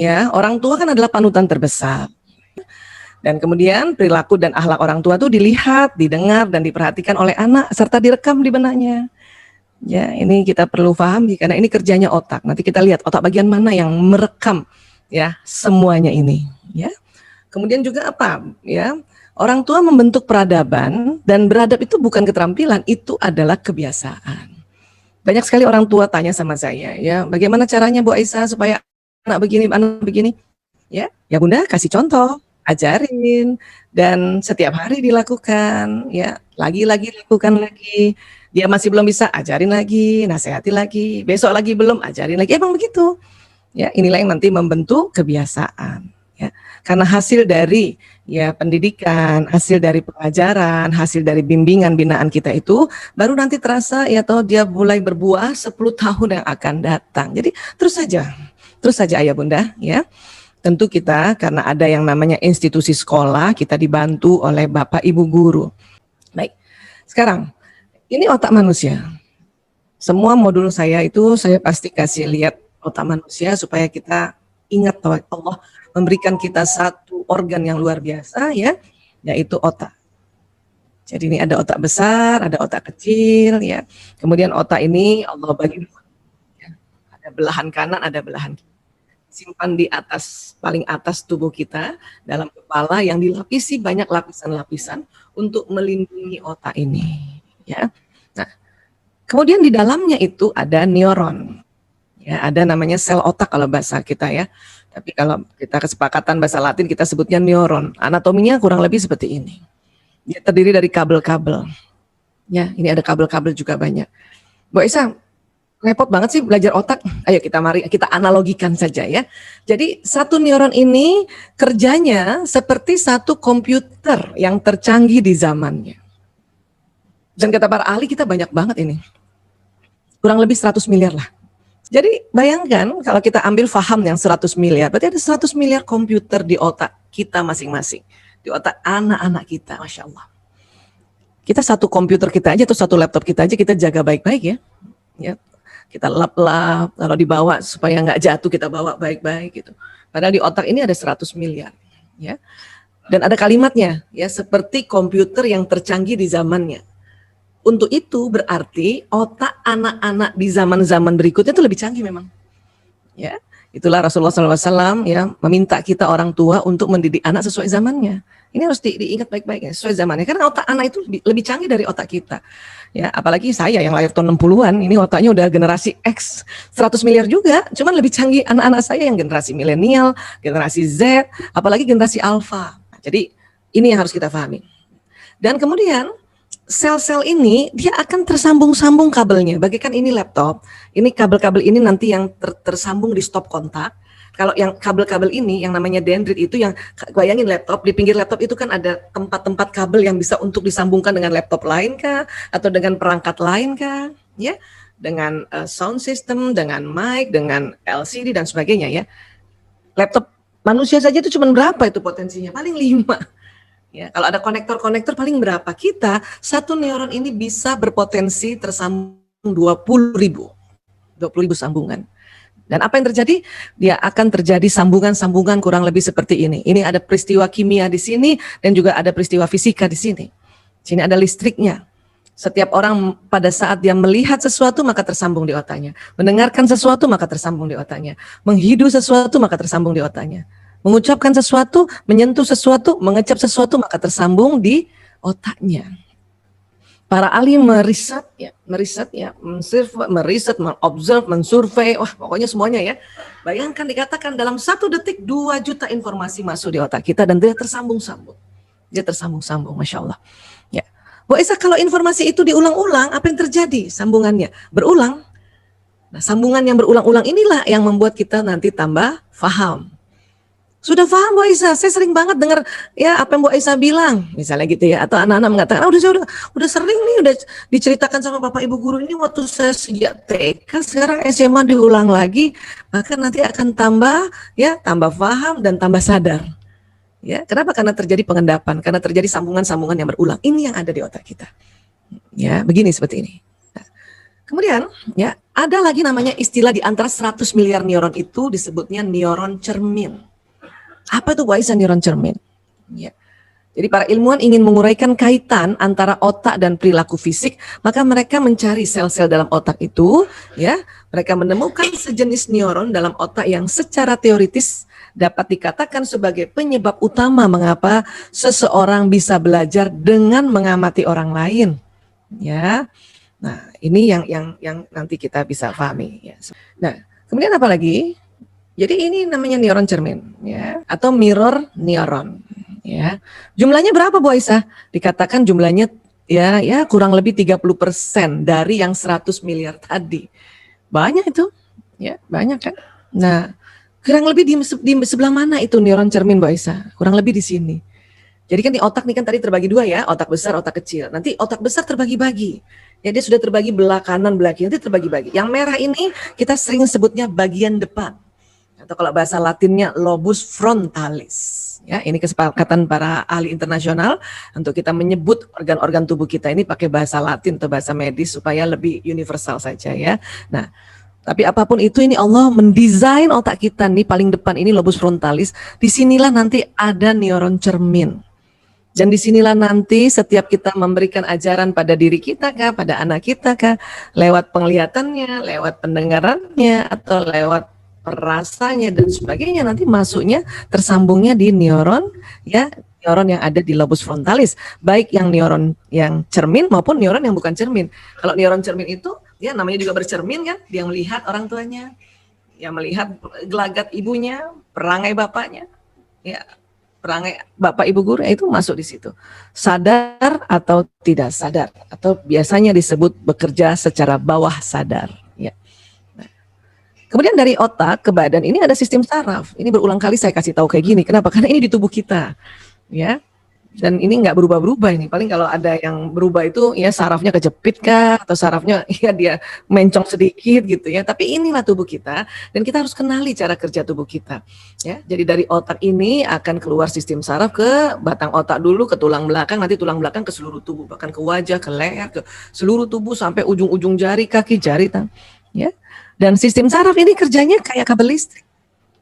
ya, orang tua kan adalah panutan terbesar. Dan kemudian perilaku dan akhlak orang tua itu dilihat, didengar, dan diperhatikan oleh anak, serta direkam di benaknya. Ya, ini kita perlu pahami, karena ini kerjanya otak. Nanti kita lihat otak bagian mana yang merekam ya semuanya ini. Ya. Kemudian juga apa? Ya, orang tua membentuk peradaban, dan beradab itu bukan keterampilan, itu adalah kebiasaan. Banyak sekali orang tua tanya sama saya, ya, bagaimana caranya Bu Aisyah supaya anak begini, ya Bunda kasih contoh, ajarin, dan setiap hari dilakukan, ya, lagi-lagi lakukan lagi. Dia masih belum bisa, ajarin lagi, nasihati lagi, besok lagi belum, ajarin lagi, emang begitu. Ya, inilah yang nanti membentuk kebiasaan. Ya, karena hasil dari ya pendidikan, hasil dari pengajaran, hasil dari bimbingan binaan kita itu baru nanti terasa ya toh dia mulai berbuah 10 tahun yang akan datang. Jadi terus saja ayah bunda ya. Tentu kita karena ada yang namanya institusi sekolah, kita dibantu oleh bapak ibu guru. Baik, sekarang ini otak manusia. Semua modul saya itu saya pasti kasih lihat otak manusia supaya kita ingat bahwa Allah memberikan kita satu organ yang luar biasa ya, yaitu otak. Jadi ini ada otak besar, ada otak kecil ya. Kemudian otak ini Allah bagi dua. Ya. Ada belahan kanan, ada belahan kiri. Simpan di atas, paling atas tubuh kita, dalam kepala yang dilapisi banyak lapisan-lapisan untuk melindungi otak ini. Ya. Nah, kemudian di dalamnya itu ada neuron. Ya, ada namanya sel otak kalau bahasa kita ya. Tapi kalau kita kesepakatan bahasa Latin kita sebutnya neuron. Anatominya kurang lebih seperti ini. Dia terdiri dari kabel-kabel. Ya, ini ada kabel-kabel juga banyak. Bu Aisyah, repot banget sih belajar otak. Ayo mari kita analogikan saja ya. Jadi satu neuron ini kerjanya seperti satu komputer yang tercanggih di zamannya. Dan kata para ahli kita banyak banget ini. Kurang lebih 100 miliar lah. Jadi bayangkan kalau kita ambil faham yang 100 miliar, berarti ada 100 miliar komputer di otak kita masing-masing. Di otak anak-anak kita, Masya Allah. Kita satu komputer kita aja atau satu laptop kita aja kita jaga baik-baik ya. Kita lap-lap, kalau dibawa supaya nggak jatuh kita bawa baik-baik gitu. Padahal di otak ini ada 100 miliar. Ya. Dan ada kalimatnya, ya seperti komputer yang tercanggih di zamannya. Untuk itu berarti otak anak-anak di zaman-zaman berikutnya itu lebih canggih memang. Ya, itulah Rasulullah SAW ya meminta kita orang tua untuk mendidik anak sesuai zamannya. Ini harus diingat baik-baik ya, sesuai zamannya. Karena otak anak itu lebih canggih dari otak kita. Ya, apalagi saya yang lahir tahun 60-an, ini otaknya udah generasi X, 100 miliar juga. Cuman lebih canggih anak-anak saya yang generasi milenial, generasi Z, apalagi generasi alpha. Jadi ini yang harus kita pahami. Dan kemudian sel-sel ini dia akan tersambung-sambung kabelnya. Bagaikan ini laptop, ini kabel-kabel ini nanti yang tersambung di stop kontak. Kalau yang kabel-kabel ini yang namanya dendrit itu yang bayangin laptop, di pinggir laptop itu kan ada tempat-tempat kabel yang bisa untuk disambungkan dengan laptop lain kah atau dengan perangkat lain kah, ya. Dengan sound system, dengan mic, dengan LCD dan sebagainya ya. Laptop manusia saja itu cuma berapa itu potensinya? Paling 5. Ya, kalau ada konektor-konektor paling berapa? Kita satu neuron ini bisa berpotensi tersambung 20.000 sambungan. Dan apa yang terjadi? Dia akan terjadi sambungan-sambungan kurang lebih seperti ini. Ini ada peristiwa kimia di sini dan juga ada peristiwa fisika di sini. Sini ada listriknya. Setiap orang pada saat dia melihat sesuatu maka tersambung di otaknya. Mendengarkan sesuatu maka tersambung di otaknya. Menghidup sesuatu maka tersambung di otaknya. Mengucapkan sesuatu, menyentuh sesuatu, mengecap sesuatu, maka tersambung di otaknya. Para ahli meriset, mengobserve, mensurvei, wah pokoknya semuanya ya. Bayangkan dikatakan dalam 1 detik 2 juta informasi masuk di otak kita dan dia tersambung-sambung. Dia tersambung-sambung, Masya Allah. Ya. Bu Aisyah, kalau informasi itu diulang-ulang, apa yang terjadi? Sambungannya berulang. Nah, sambungan yang berulang-ulang inilah yang membuat kita nanti tambah faham. Sudah paham Bu Aisyah, saya sering banget dengar ya apa yang Bu Aisyah bilang, misalnya gitu ya, atau anak-anak mengatakan, udah sering nih, udah diceritakan sama Bapak Ibu guru ini waktu saya sejak TK, sekarang SMA diulang lagi, maka nanti akan tambah paham dan tambah sadar. Ya, kenapa? Karena terjadi pengendapan, karena terjadi sambungan-sambungan yang berulang. Ini yang ada di otak kita. Ya, begini seperti ini. Nah, kemudian ya Ada lagi namanya istilah di antara 100 miliar neuron itu disebutnya neuron cermin. Apa itu Bu Aisyah neuron cermin? Ya. Jadi para ilmuwan ingin menguraikan kaitan antara otak dan perilaku fisik, maka mereka mencari sel-sel dalam otak itu, ya. Mereka menemukan sejenis neuron dalam otak yang secara teoritis dapat dikatakan sebagai penyebab utama mengapa seseorang bisa belajar dengan mengamati orang lain, ya. Nah, ini yang nanti kita bisa pahami, ya. Nah, kemudian apa lagi? Jadi ini namanya neuron cermin, ya, atau mirror neuron, ya. Jumlahnya berapa Bu Aisyah? Dikatakan jumlahnya ya kurang lebih 30% dari yang 100 miliar tadi. Banyak itu, ya, banyak kan? Nah, kurang lebih di sebelah mana itu neuron cermin Bu Aisyah? Kurang lebih di sini. Jadi kan di otak nih kan tadi terbagi dua ya, otak besar, otak kecil. Nanti otak besar terbagi-bagi. Ya dia sudah terbagi belah kanan, belah kiri, nanti terbagi-bagi. Yang merah ini kita sering sebutnya bagian depan. Atau kalau bahasa Latinnya lobus frontalis. Ya, ini kesepakatan para ahli internasional untuk kita menyebut organ-organ tubuh kita ini pakai bahasa Latin atau bahasa medis supaya lebih universal saja ya. Nah, tapi apapun itu ini Allah mendesain otak kita nih paling depan ini lobus frontalis. Disinilah nanti ada neuron cermin. Dan disinilah nanti setiap kita memberikan ajaran pada diri kita kah, pada anak kita kah, lewat penglihatannya, lewat pendengarannya, atau lewat perasanya dan sebagainya, nanti masuknya tersambungnya di neuron, ya, neuron yang ada di lobus frontalis, baik yang neuron yang cermin maupun neuron yang bukan cermin. Kalau neuron cermin itu, ya namanya juga bercermin kan, dia melihat orang tuanya, ya melihat gelagat ibunya, perangai bapaknya, ya perangai bapak ibu guru, itu masuk di situ. Sadar atau tidak sadar, atau biasanya disebut bekerja secara bawah sadar. Ya. Nah. Kemudian dari otak ke badan ini ada sistem saraf. Ini berulang kali saya kasih tahu kayak gini. Kenapa? Karena ini di tubuh kita. Ya. Dan ini nggak berubah-berubah ini. Paling kalau ada yang berubah itu ya sarafnya kejepit kah, atau sarafnya ya dia mencong sedikit gitu ya. Tapi inilah tubuh kita dan kita harus kenali cara kerja tubuh kita. Ya, jadi dari otak ini akan keluar sistem saraf ke batang otak dulu, ke tulang belakang, nanti tulang belakang ke seluruh tubuh, bahkan ke wajah, ke leher, ke seluruh tubuh sampai ujung-ujung jari, kaki, jari, tangan. Ya. Dan sistem saraf ini kerjanya kayak kabel listrik.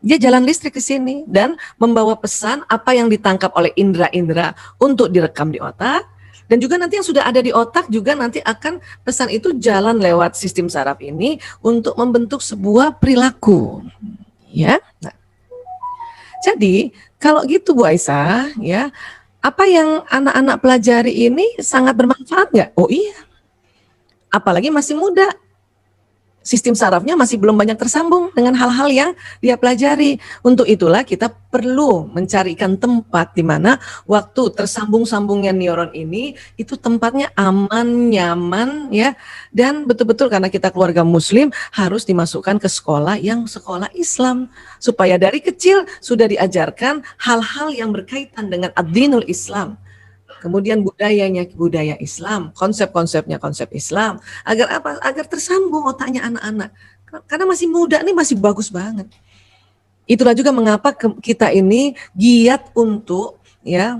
Dia jalan listrik ke sini dan membawa pesan apa yang ditangkap oleh indera-indera untuk direkam di otak, dan juga nanti yang sudah ada di otak juga nanti akan pesan itu jalan lewat sistem saraf ini untuk membentuk sebuah perilaku. Ya. Nah, jadi kalau gitu Bu Aisyah, ya, apa yang anak-anak pelajari ini sangat bermanfaat nggak? Oh iya, apalagi masih muda. Sistem sarafnya masih belum banyak tersambung dengan hal-hal yang dia pelajari. Untuk itulah kita perlu mencarikan tempat di mana waktu tersambung-sambungnya neuron ini itu tempatnya aman, nyaman ya, dan betul-betul karena kita keluarga muslim harus dimasukkan ke sekolah yang sekolah Islam supaya dari kecil sudah diajarkan hal-hal yang berkaitan dengan ad-dinul Islam. Kemudian budayanya budaya Islam, konsep-konsepnya konsep Islam, agar apa? Agar tersambung otaknya anak-anak. Karena masih muda nih, masih bagus banget. Itulah juga mengapa kita ini giat untuk ya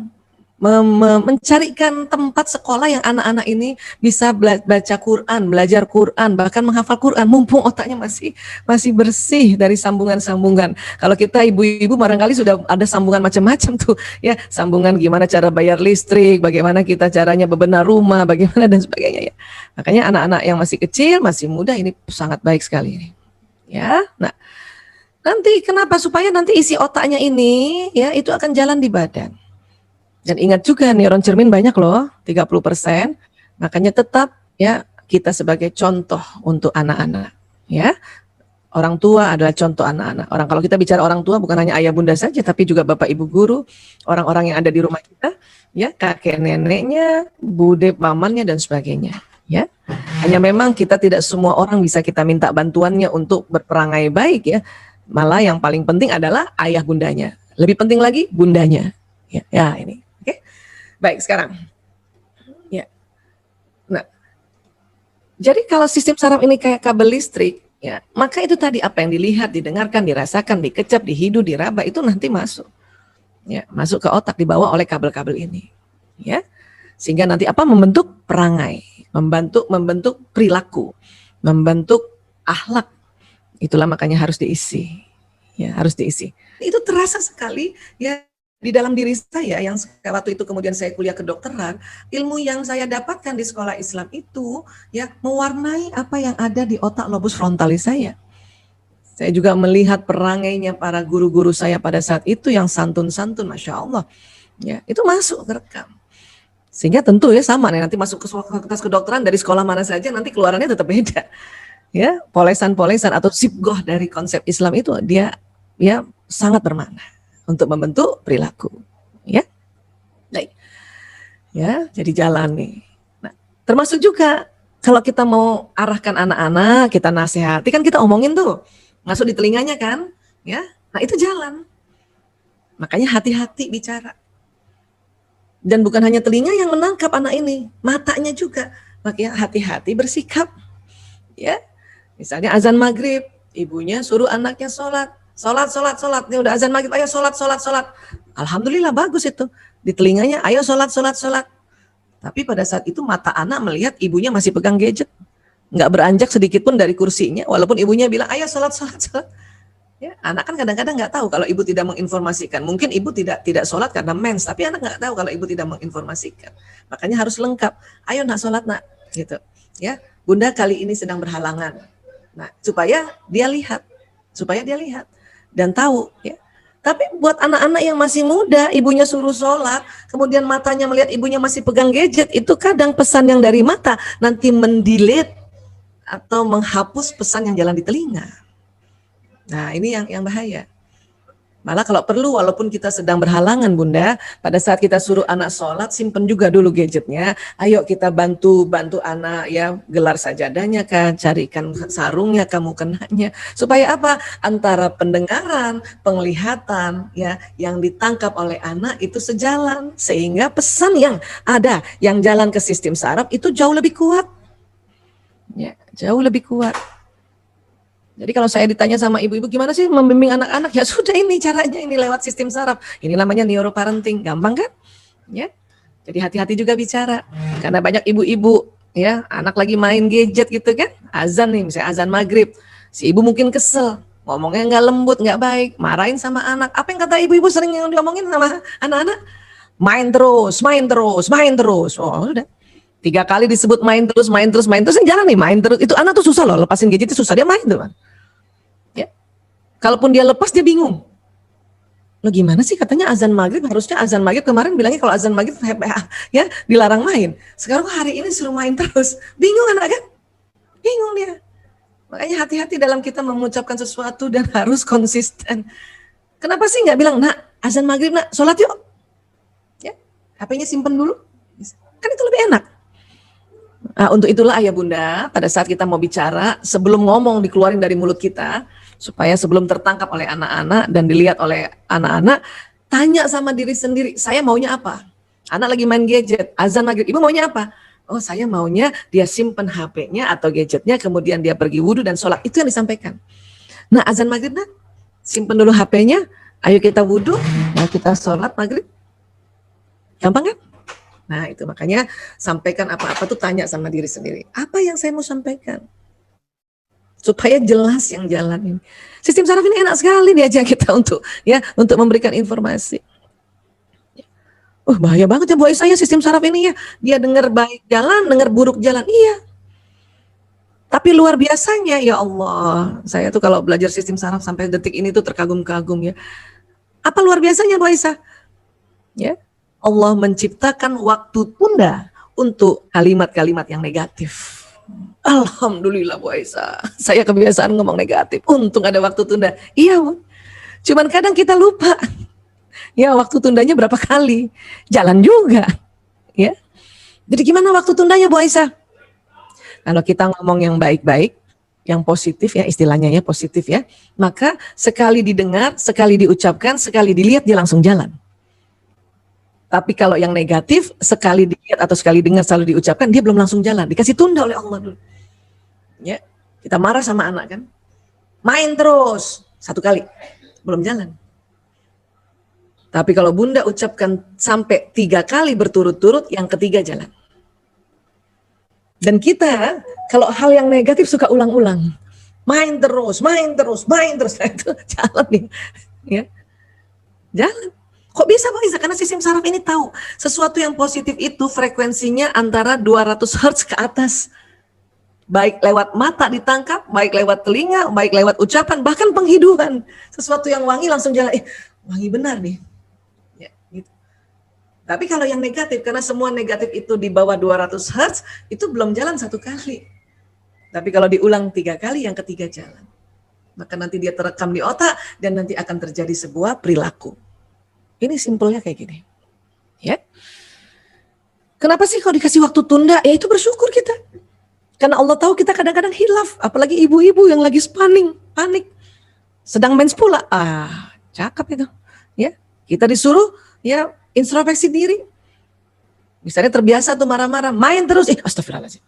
mencarikan tempat sekolah yang anak-anak ini bisa baca Quran, belajar Quran, bahkan menghafal Quran, mumpung otaknya masih bersih dari sambungan-sambungan. Kalau kita ibu-ibu barangkali sudah ada sambungan macam-macam tuh, ya, sambungan gimana cara bayar listrik, bagaimana kita caranya bebenah rumah, bagaimana dan sebagainya ya. Makanya anak-anak yang masih kecil, masih muda ini sangat baik sekali ini. Ya, nah nanti kenapa? Supaya nanti isi otaknya ini ya itu akan jalan di badan. Dan ingat juga neuron cermin banyak loh, 30%. Makanya tetap ya kita sebagai contoh untuk anak-anak ya. Orang tua adalah contoh anak-anak. Kalau kita bicara orang tua bukan hanya ayah bunda saja, tapi juga bapak ibu guru, orang-orang yang ada di rumah kita, ya, kakek neneknya, bude pamannya dan sebagainya, ya. Hanya memang kita tidak semua orang bisa kita minta bantuannya untuk berperangai baik ya. Malah yang paling penting adalah ayah bundanya. Lebih penting lagi bundanya. Ya ini. Oke. Baik, sekarang. Ya. Nah, jadi kalau sistem saraf ini kayak kabel listrik, ya, maka itu tadi apa yang dilihat, didengarkan, dirasakan, dikecap, dihidu, diraba itu nanti masuk. Ya, masuk ke otak dibawa oleh kabel-kabel ini. Ya. Sehingga nanti apa? Membentuk perangai, membentuk perilaku, membentuk akhlak. Itulah makanya harus diisi. Ya, harus diisi. Itu terasa sekali ya di dalam diri saya yang waktu itu kemudian saya kuliah kedokteran, ilmu yang saya dapatkan di sekolah Islam itu ya mewarnai apa yang ada di otak lobus frontalis saya. Saya juga melihat perangainya para guru-guru saya pada saat itu yang santun-santun, Masya Allah. Ya, itu masuk ke rekam. Sehingga tentu ya sama nih, nanti masuk ke fakultas kedokteran dari sekolah mana saja nanti keluarannya tetap beda. Ya, polesan-polesan atau sibgoh dari konsep Islam itu dia ya sangat bermakna untuk membentuk perilaku. Ya, baik. Ya, jadi jalan nih. Nah, termasuk juga kalau kita mau arahkan anak-anak, kita nasihati kan kita omongin tuh, masuk di telinganya kan, ya. Nah itu jalan. Makanya hati-hati bicara. Dan bukan hanya telinga yang menangkap anak ini, matanya juga. Makanya hati-hati bersikap. Ya, misalnya azan maghrib, ibunya suruh anaknya sholat. Sholat. Ini udah azan maghrib, ayo sholat. Alhamdulillah bagus itu. Di telinganya, ayo sholat. Tapi pada saat itu mata anak melihat ibunya masih pegang gadget. Nggak beranjak sedikit pun dari kursinya, walaupun ibunya bilang, ayo sholat. Ya, anak kan kadang-kadang nggak tahu kalau ibu tidak menginformasikan. Mungkin ibu tidak sholat karena mens, tapi anak nggak tahu kalau ibu tidak menginformasikan. Makanya harus lengkap. Ayo nak sholat nak, gitu. Ya, bunda kali ini sedang berhalangan. Nah, supaya dia lihat dan tahu. Ya. Tapi buat anak-anak yang masih muda, ibunya suruh sholat, kemudian matanya melihat ibunya masih pegang gadget, itu kadang pesan yang dari mata nanti mendelete atau menghapus pesan yang jalan di telinga. Nah ini yang bahaya. Malah kalau perlu walaupun kita sedang berhalangan bunda, pada saat kita suruh anak sholat simpen juga dulu gadgetnya. Ayo kita bantu anak ya, gelar sajadahnya kan, carikan sarungnya, kamu kenanya. Supaya apa? Antara pendengaran, penglihatan ya yang ditangkap oleh anak itu sejalan. Sehingga pesan yang ada yang jalan ke sistem saraf itu jauh lebih kuat. Ya, jauh lebih kuat. Jadi kalau saya ditanya sama ibu-ibu gimana sih membimbing anak-anak, ya sudah ini caranya, ini lewat sistem saraf. Ini namanya neuroparenting, gampang kan? Ya. Jadi hati-hati juga bicara. Karena banyak ibu-ibu ya, anak lagi main gadget gitu kan, azan nih, misalnya azan maghrib. Si ibu mungkin kesel, ngomongnya nggak lembut, nggak baik, marahin sama anak. Apa yang kata ibu-ibu sering yang diomongin sama anak-anak? Main terus. Oh udah. 3 kali disebut main terus, yang jalan nih main terus. Itu anak tuh susah loh, lepasin gadget itu susah, dia main tuh. Ya. Kalaupun dia lepas dia bingung. Lo gimana sih katanya azan maghrib, harusnya azan maghrib kemarin bilangnya kalau azan maghrib ya dilarang main. Sekarang hari ini suruh main terus. Bingung anak kan? Bingung dia. Makanya hati-hati dalam kita mengucapkan sesuatu dan harus konsisten. Kenapa sih nggak bilang, nak azan maghrib nak, sholat yuk. Ya, HP-nya simpen dulu. Kan itu lebih enak. Nah, untuk itulah ayah bunda, pada saat kita mau bicara, sebelum ngomong dikeluarin dari mulut kita, supaya sebelum tertangkap oleh anak-anak dan dilihat oleh anak-anak, tanya sama diri sendiri, saya maunya apa? Anak lagi main gadget, azan maghrib, ibu maunya apa? Oh saya maunya dia simpen HP-nya atau gadgetnya, kemudian dia pergi wudhu dan sholat, itu yang disampaikan. Nah azan maghrib, nah, simpen dulu HP-nya, ayo kita wudhu, nah kita sholat maghrib. Gampang kan? Nah itu makanya sampaikan apa-apa tuh tanya sama diri sendiri. Apa yang saya mau sampaikan? Supaya jelas yang jalan ini. Sistem saraf ini enak sekali diajak kita untuk memberikan informasi. Bahaya banget ya Bu Aisyah sistem saraf ini ya. Dia dengar baik jalan, dengar buruk jalan. Iya. Tapi luar biasanya ya Allah. Saya tuh kalau belajar sistem saraf sampai detik ini tuh terkagum-kagum ya. Apa luar biasanya Bu Aisyah? Ya. Allah menciptakan waktu tunda untuk kalimat-kalimat yang negatif. Alhamdulillah Bu Aisyah, saya kebiasaan ngomong negatif. Untung ada waktu tunda. Iya Bu. Cuman kadang kita lupa. Ya waktu tundanya berapa kali? Jalan juga. Ya. Jadi gimana waktu tundanya Bu Aisyah? Kalau kita ngomong yang baik-baik, yang positif ya istilahnya ya positif ya, maka sekali didengar, sekali diucapkan, sekali dilihat dia langsung jalan. Tapi kalau yang negatif, sekali dilihat atau sekali dengar, selalu diucapkan, dia belum langsung jalan. Dikasih tunda oleh Allah dulu. Ya, kita marah sama anak kan. Main terus, 1 kali, belum jalan. Tapi kalau bunda ucapkan sampai 3 kali berturut-turut, yang ketiga jalan. Dan kita, kalau hal yang negatif suka ulang-ulang. main terus, main terus, main terus. Nah, itu jalan nih, ya, jalan. Kok bisa Bang Iza? Karena sistem saraf ini tahu sesuatu yang positif itu frekuensinya antara 200 Hz ke atas. Baik lewat mata ditangkap, baik lewat telinga, baik lewat ucapan, bahkan penghidupan. Sesuatu yang wangi langsung jalan, wangi benar nih. Ya, gitu. Tapi kalau yang negatif, karena semua negatif itu di bawah 200 Hz, itu belum jalan satu kali. Tapi kalau diulang 3 kali, yang ketiga jalan. Maka nanti dia terekam di otak, dan nanti akan terjadi sebuah perilaku. Ini simpelnya kayak gini. Ya. Kenapa sih kalau dikasih waktu tunda? Ya itu bersyukur kita. Karena Allah tahu kita kadang-kadang hilaf. Apalagi ibu-ibu yang lagi panik. Sedang mens pula. Cakep itu. Ya, kita disuruh ya introspeksi diri. Misalnya terbiasa tuh marah-marah, main terus. Astagfirullahaladzim.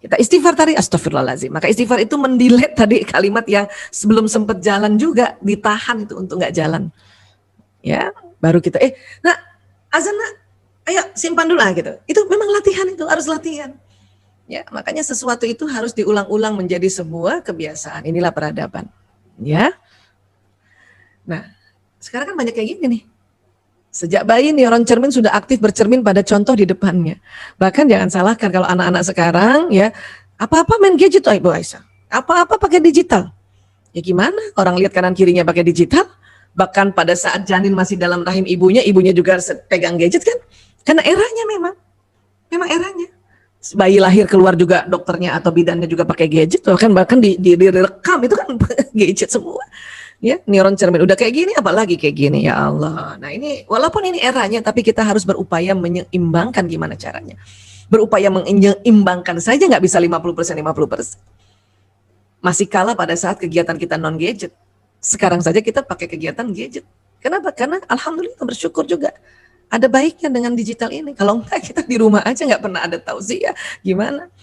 Kita istighfar tadi, astagfirullahaladzim. Maka istighfar itu mendelete tadi kalimat yang sebelum sempat jalan juga, ditahan itu untuk nggak jalan. Ya, baru kita azan nak, ayo simpan dulu gitu. Itu memang latihan, itu harus latihan. Ya, makanya sesuatu itu harus diulang-ulang menjadi sebuah kebiasaan. Inilah peradaban. Ya. Nah, sekarang kan banyak kayak gini nih. Sejak bayi neuron cermin sudah aktif bercermin pada contoh di depannya. Bahkan jangan salahkan kalau anak-anak sekarang ya, apa-apa main gadget tuh Ibu Aisyah. Apa-apa pakai digital. Ya gimana? Orang lihat kanan kirinya pakai digital. Bahkan pada saat janin masih dalam rahim ibunya juga pegang gadget kan? Karena eranya memang eranya. Bayi lahir keluar juga dokternya atau bidannya juga pakai gadget, bahkan direkam itu kan gadget semua. Ya, neuron cermin udah kayak gini, apalagi kayak gini, ya Allah. Nah ini walaupun ini eranya, tapi kita harus berupaya menyeimbangkan. Gimana caranya? Berupaya menyeimbangkan saja nggak bisa 50%, 50%. Masih kalah pada saat kegiatan kita non gadget. Sekarang saja kita pakai kegiatan gadget. Kenapa? Karena alhamdulillah bersyukur juga. Ada baiknya dengan digital ini. Kalau enggak kita di rumah aja nggak pernah ada tausiah. Gimana?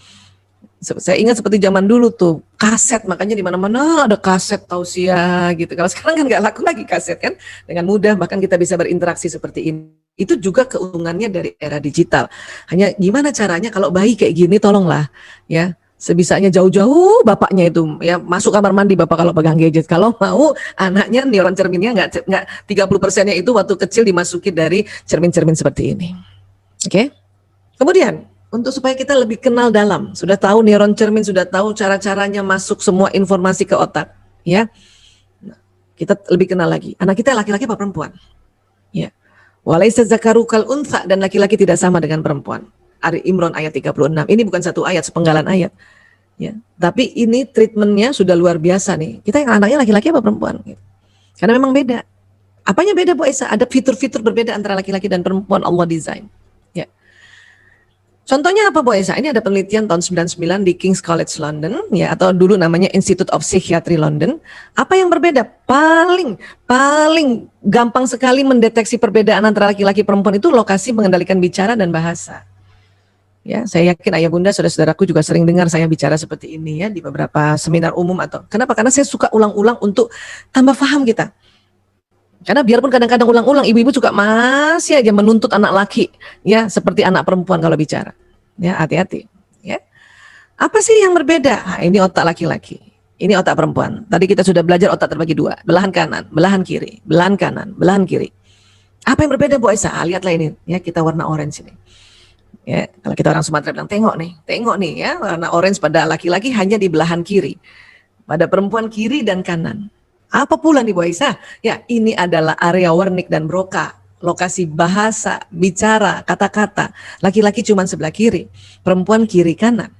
Saya ingat seperti zaman dulu tuh kaset, makanya di mana-mana ada kaset tausiah gitu. Kalau sekarang kan nggak laku lagi kaset kan, dengan mudah bahkan kita bisa berinteraksi seperti ini. Itu juga keuntungannya dari era digital. Hanya gimana caranya kalau bayi kayak gini, tolonglah ya sebisanya jauh-jauh bapaknya itu ya masuk kamar mandi bapak kalau pegang gadget. Kalau mau anaknya neuron cerminnya nggak 30%-nya itu waktu kecil dimasuki dari cermin-cermin seperti ini. Oke. Kemudian untuk supaya kita lebih kenal dalam, sudah tahu neuron cermin, sudah tahu cara-caranya masuk semua informasi ke otak, ya. Nah, kita lebih kenal lagi. Anak kita laki-laki apa perempuan? Ya. Walaisa zakaru kal untha, dan laki-laki tidak sama dengan perempuan. Ali Imran ayat 36. Ini bukan satu ayat, sepenggalan ayat. Ya. Tapi ini treatmentnya sudah luar biasa nih. Kita yang anaknya laki-laki apa perempuan? Gitu. Karena memang beda. Apanya beda Bu Aisyah? Ada fitur-fitur berbeda antara laki-laki dan perempuan Allah desain. Ya. Contohnya apa Bu Aisyah? Ini ada penelitian tahun 99 di King's College London, ya, atau dulu namanya Institute of Psychiatry London. Apa yang berbeda? Paling gampang sekali mendeteksi perbedaan antara laki-laki dan perempuan itu lokasi mengendalikan bicara dan bahasa. Ya, saya yakin ayah bunda saudara-saudaraku juga sering dengar saya bicara seperti ini ya di beberapa seminar umum atau kenapa? Karena saya suka ulang-ulang untuk tambah paham kita. Karena biarpun kadang-kadang ulang-ulang, ibu-ibu juga masih aja menuntut anak laki, ya seperti anak perempuan kalau bicara. Ya, hati-hati. Ya, apa sih yang berbeda? Nah, ini otak laki-laki, ini otak perempuan. Tadi kita sudah belajar otak terbagi dua, belahan kanan, belahan kiri, belahan kanan, belahan kiri. Apa yang berbeda Bu Aisyah? Lihatlah ini, ya kita warna orange ini. Ya, kalau kita orang Sumatera bilang tengok nih ya, warna orange pada laki-laki hanya di belahan kiri, pada perempuan kiri dan kanan. Apa pula nih Bu Aisyah? Ya, ini adalah area Wernicke dan Broca, lokasi bahasa, bicara, kata-kata. Laki-laki cuma sebelah kiri, perempuan kiri kanan.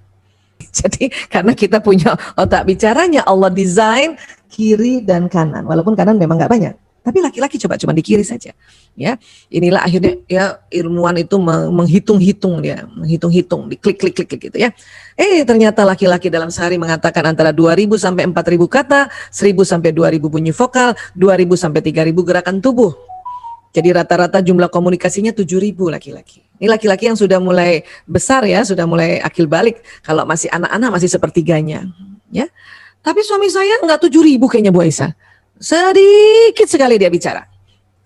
Jadi karena kita punya otak bicaranya Allah desain kiri dan kanan, walaupun kanan memang nggak banyak. Tapi laki-laki cuma di kiri saja. Ya, inilah akhirnya ya ilmuwan itu menghitung-hitung diklik gitu ya. Ternyata laki-laki dalam sehari mengatakan antara 2.000 sampai 4.000 kata, 1.000 sampai 2.000 bunyi vokal, 2.000 sampai 3.000 gerakan tubuh. Jadi rata-rata jumlah komunikasinya 7.000 laki-laki. Ini laki-laki yang sudah mulai besar ya, sudah mulai akil balik. Kalau masih anak-anak masih sepertiganya. Ya. Tapi suami saya enggak 7.000 kayaknya Bu Aisyah. Sedikit sekali dia bicara.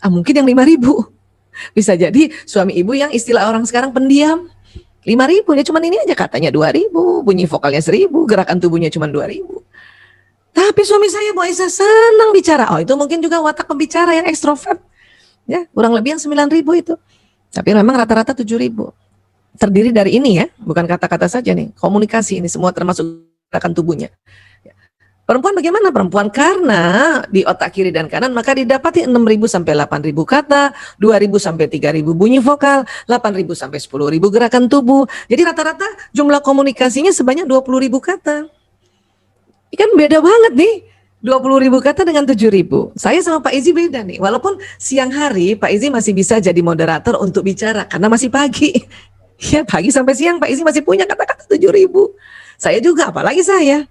Mungkin yang 5.000. Bisa jadi suami ibu yang istilah orang sekarang pendiam. 5.000 ya, cuman ini aja katanya 2.000, bunyi vokalnya 1.000, gerakan tubuhnya cuma 2.000. Tapi suami saya Bu Aisyah senang bicara. Oh, itu mungkin juga watak pembicara yang ekstrovert. Ya, kurang lebih yang 9.000 itu. Tapi memang rata-rata 7.000. Terdiri dari ini ya, bukan kata-kata saja nih. Komunikasi ini semua termasuk gerakan tubuhnya. Perempuan bagaimana perempuan? Karena di otak kiri dan kanan maka didapati 6.000 sampai 8.000 kata, 2.000 sampai 3.000 bunyi vokal, 8.000 sampai 10.000 gerakan tubuh. Jadi rata-rata jumlah komunikasinya sebanyak 20.000 kata. Ini kan beda banget nih. 20.000 kata dengan 7.000. Saya sama Pak Izi beda nih. Walaupun siang hari Pak Izi masih bisa jadi moderator untuk bicara karena masih pagi. Ya, pagi sampai siang Pak Izi masih punya kata-kata 7.000. Saya juga, apalagi saya.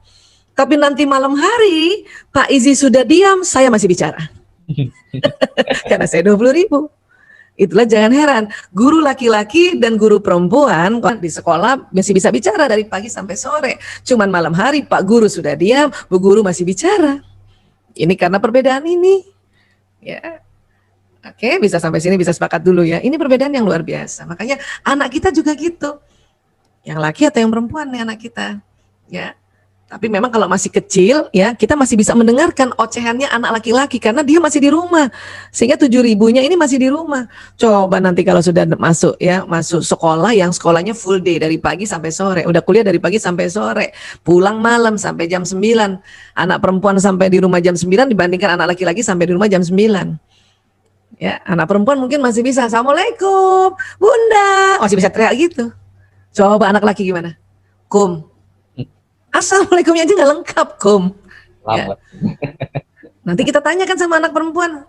Tapi nanti malam hari, Pak Izi sudah diam, saya masih bicara. Karena saya 20.000. Itulah jangan heran, guru laki-laki dan guru perempuan di sekolah masih bisa bicara dari pagi sampai sore. Cuman malam hari Pak Guru sudah diam, Bu Guru masih bicara. Ini karena perbedaan ini. Ya. Oke, bisa sampai sini, bisa sepakat dulu ya. Ini perbedaan yang luar biasa. Makanya anak kita juga gitu. Yang laki atau yang perempuan nih anak kita. Ya. Tapi memang kalau masih kecil ya kita masih bisa mendengarkan ocehannya anak laki-laki karena dia masih di rumah. Sehingga 7.000-nya ini masih di rumah. Coba nanti kalau sudah masuk ya, masuk sekolah yang sekolahnya full day dari pagi sampai sore, udah kuliah dari pagi sampai sore, pulang malam sampai jam 9. Anak perempuan sampai di rumah jam 9 dibandingkan anak laki-laki sampai di rumah jam 9. Ya, anak perempuan mungkin masih bisa Assalamualaikum, Bunda. Masih bisa teriak gitu. Coba anak laki gimana? Kum. Assalamualaikumnya aja nggak lengkap, Kum. Ya. Nanti kita tanyakan sama anak perempuan,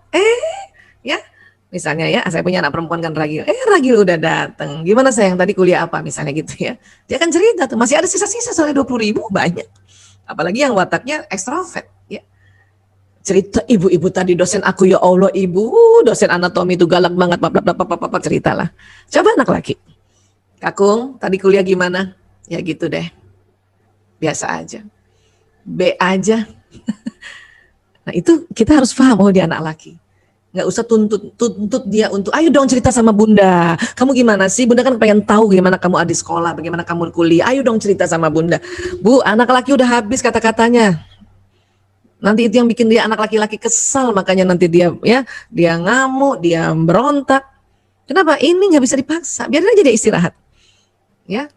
ya, misalnya ya, saya punya anak perempuan kan Ragil, Ragil udah datang, gimana sayang tadi kuliah apa, misalnya gitu ya. Dia akan cerita tuh, masih ada sisa-sisa soalnya 20.000 banyak. Apalagi yang wataknya ekstrovert, ya. Cerita ibu-ibu tadi dosen aku, ya Allah ibu, dosen anatomi itu galak banget, ceritalah. Coba anak laki, Kakung, tadi kuliah gimana? Ya gitu deh. Biasa aja, B aja. Nah itu kita harus paham, oh dia anak laki. Nggak usah tuntut dia untuk, ayo dong cerita sama Bunda. Kamu gimana sih? Bunda kan pengen tahu gimana kamu ada di sekolah, bagaimana kamu kuliah. Ayo dong cerita sama Bunda. Bu, anak laki udah habis kata-katanya. Nanti itu yang bikin dia anak laki-laki kesal, makanya nanti dia ya dia ngamuk, dia berontak. Kenapa? Ini nggak bisa dipaksa. Biarin aja dia istirahat. Ya.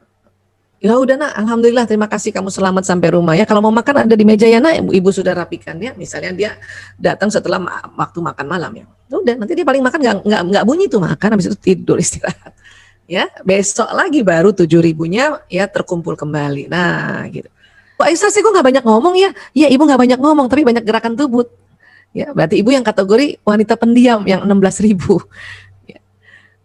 Ya udah nak, alhamdulillah terima kasih kamu selamat sampai rumah ya. Kalau mau makan ada di meja ya nak, ibu sudah rapikan ya. Misalnya dia datang setelah waktu makan malam ya. Udah nanti dia paling makan nggak bunyi tuh makan, habis itu tidur istirahat. Ya besok lagi baru 7.000-nya ya terkumpul kembali. Nah gitu. Pak Aisyah sih kok nggak banyak ngomong ya? Ya ibu nggak banyak ngomong tapi banyak gerakan tubuh. Ya berarti ibu yang kategori wanita pendiam yang 16.000.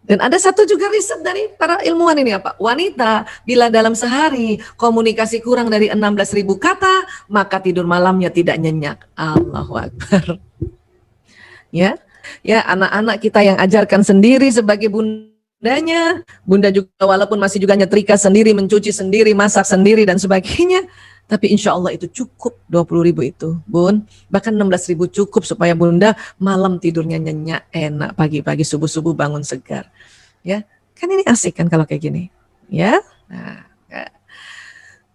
Dan ada satu juga riset dari para ilmuwan ini apa? Wanita bila dalam sehari komunikasi kurang dari 16.000 kata, maka tidur malamnya tidak nyenyak. Allahu Akbar. Ya, ya anak-anak kita yang ajarkan sendiri sebagai bundanya, bunda juga walaupun masih juga nyetrika sendiri, mencuci sendiri, masak sendiri dan sebagainya. Tapi insya Allah itu cukup 20.000 itu, Bun. Bahkan 16.000 cukup supaya Bunda malam tidurnya nyenyak, enak, pagi-pagi subuh-subuh bangun segar. Ya, kan ini asik kan kalau kayak gini. Ya. Nah, ya.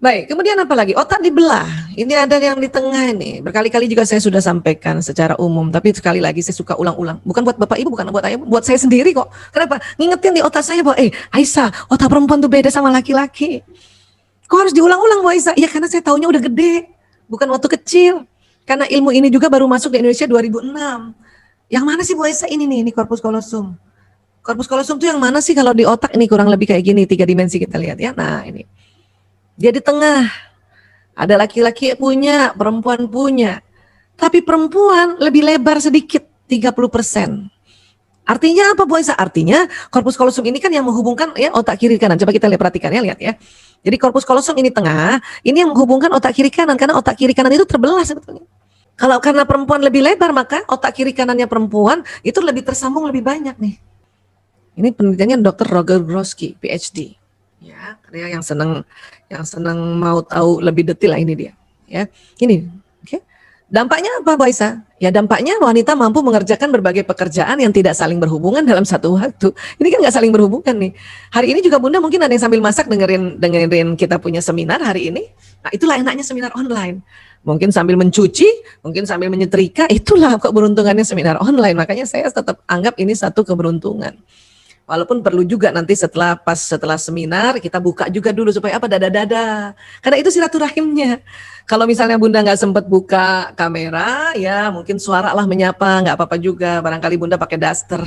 Baik, kemudian apa lagi? Otak dibelah. Ini ada yang di tengah ini. Berkali-kali juga saya sudah sampaikan secara umum, tapi sekali lagi saya suka ulang-ulang. Bukan buat Bapak Ibu, bukan buat Ayah, buat saya sendiri kok. Kenapa? Ngingetin di otak saya bahwa Aisyah, otak perempuan tuh beda sama laki-laki. Kok harus diulang-ulang Bu Aisyah? Ya karena saya taunya udah gede, bukan waktu kecil. Karena ilmu ini juga baru masuk di Indonesia 2006. Yang mana sih Bu Aisyah ini corpus callosum. Corpus callosum itu yang mana sih kalau di otak ini kurang lebih kayak gini, 3 dimensi kita lihat ya. Nah ini, dia di tengah. Ada laki-laki punya, perempuan punya. Tapi perempuan lebih lebar sedikit, 30%. Artinya apa Bu Aisyah? Artinya corpus callosum ini kan yang menghubungkan ya otak kiri kanan. Coba kita perhatikan ya, lihat ya. Jadi corpus callosum ini tengah, ini yang menghubungkan otak kiri kanan karena otak kiri kanan itu terbelah sebetulnya. Kalau karena perempuan lebih lebar maka otak kiri kanannya perempuan itu lebih tersambung lebih banyak nih. Ini penelitiannya Dr. Roger Brodsky, PhD. Ya, karena yang senang mau tahu lebih detail lah ini dia. Ya, ini, oke. Dampaknya apa, Bu Aisyah? Ya dampaknya wanita mampu mengerjakan berbagai pekerjaan yang tidak saling berhubungan dalam satu waktu. Ini kan nggak saling berhubungan nih. Hari ini juga Bunda mungkin ada yang sambil masak dengerin kita punya seminar hari ini. Nah itulah enaknya seminar online. Mungkin sambil mencuci, mungkin sambil menyetrika, itulah keberuntungannya seminar online. Makanya saya tetap anggap ini satu keberuntungan. Walaupun perlu juga nanti setelah seminar kita buka juga dulu supaya apa, dada-dada. Karena itu silaturahimnya. Kalau misalnya Bunda nggak sempat buka kamera, ya mungkin suara lah menyapa, nggak apa-apa juga. Barangkali Bunda pakai daster,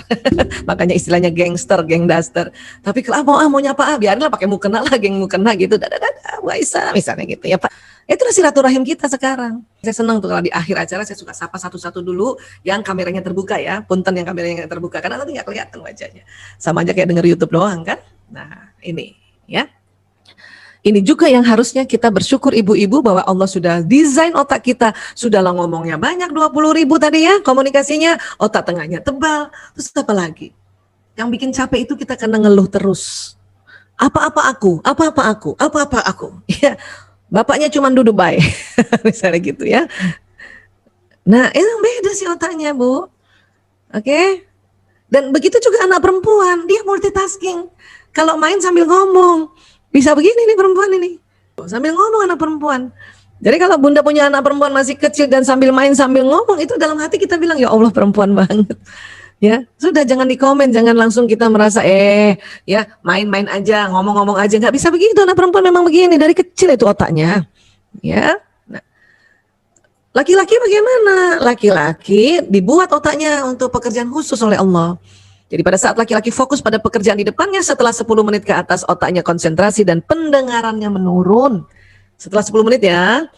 makanya istilahnya gangster, geng daster. Tapi kalau mau nyapa, biarinlah pakai mukena lah, geng mukena gitu, dada-dada, Bu Aisyah misalnya gitu ya Pak. Itulah silaturahim kita sekarang. Saya senang tuh kalau di akhir acara saya suka sapa satu-satu dulu yang kameranya terbuka ya, punten yang kameranya terbuka karena nanti nggak kelihatan wajahnya. Sama aja kayak denger YouTube doang kan. Nah ini ya. Ini juga yang harusnya kita bersyukur ibu-ibu bahwa Allah sudah desain otak kita. Sudahlah ngomongnya banyak 20.000 tadi ya komunikasinya, otak tengahnya tebal. Terus apa lagi? Yang bikin capek itu kita karena ngeluh terus. Apa-apa aku, apa-apa aku, apa-apa aku. Ya, bapaknya cuma duduk baik. Misalnya gitu ya. Nah, emang beda sih otaknya, Bu. Oke? Dan begitu juga anak perempuan, dia multitasking. Kalau main sambil ngomong, bisa begini nih perempuan ini. Sambil ngomong anak perempuan. Jadi kalau Bunda punya anak perempuan masih kecil dan sambil main sambil ngomong, itu dalam hati kita bilang, ya Allah perempuan banget. Ya, sudah jangan dikomen, jangan langsung kita merasa ya main-main aja, ngomong-ngomong aja, nggak bisa begitu. Anak perempuan memang begini dari kecil itu otaknya. Ya. Nah, laki-laki bagaimana? Laki-laki dibuat otaknya untuk pekerjaan khusus oleh Allah. Jadi pada saat laki-laki fokus pada pekerjaan di depannya, setelah 10 menit ke atas otaknya konsentrasi dan pendengarannya menurun. Setelah 10 menit ya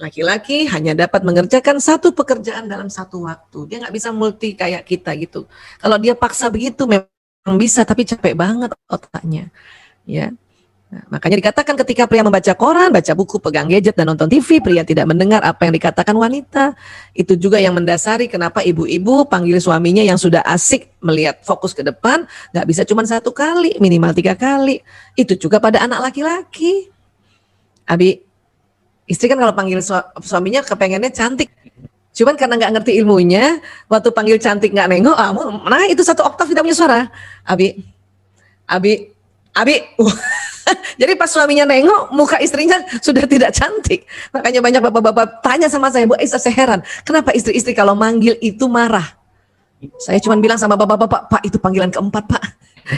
laki-laki hanya dapat mengerjakan satu pekerjaan dalam satu waktu. Dia nggak bisa multi kayak kita gitu. Kalau dia paksa begitu memang bisa, tapi capek banget otaknya. Ya. Nah, makanya dikatakan ketika pria membaca koran, baca buku, pegang gadget, dan nonton TV, pria tidak mendengar apa yang dikatakan wanita. Itu juga yang mendasari kenapa ibu-ibu panggil suaminya yang sudah asik melihat fokus ke depan, nggak bisa cuma 1 kali, minimal 3 kali. Itu juga pada anak laki-laki. Abi, istri kan kalau panggil suaminya kepengennya cantik. Cuman karena nggak ngerti ilmunya, waktu panggil cantik nggak nengok, nah itu 1 oktav tidak punya suara. Abi. Jadi pas suaminya nengok, muka istrinya sudah tidak cantik. Makanya banyak bapak-bapak tanya sama saya, Bu Aisyah, saya heran, kenapa istri-istri kalau manggil itu marah? Saya cuma bilang sama bapak-bapak, Pak itu panggilan keempat Pak.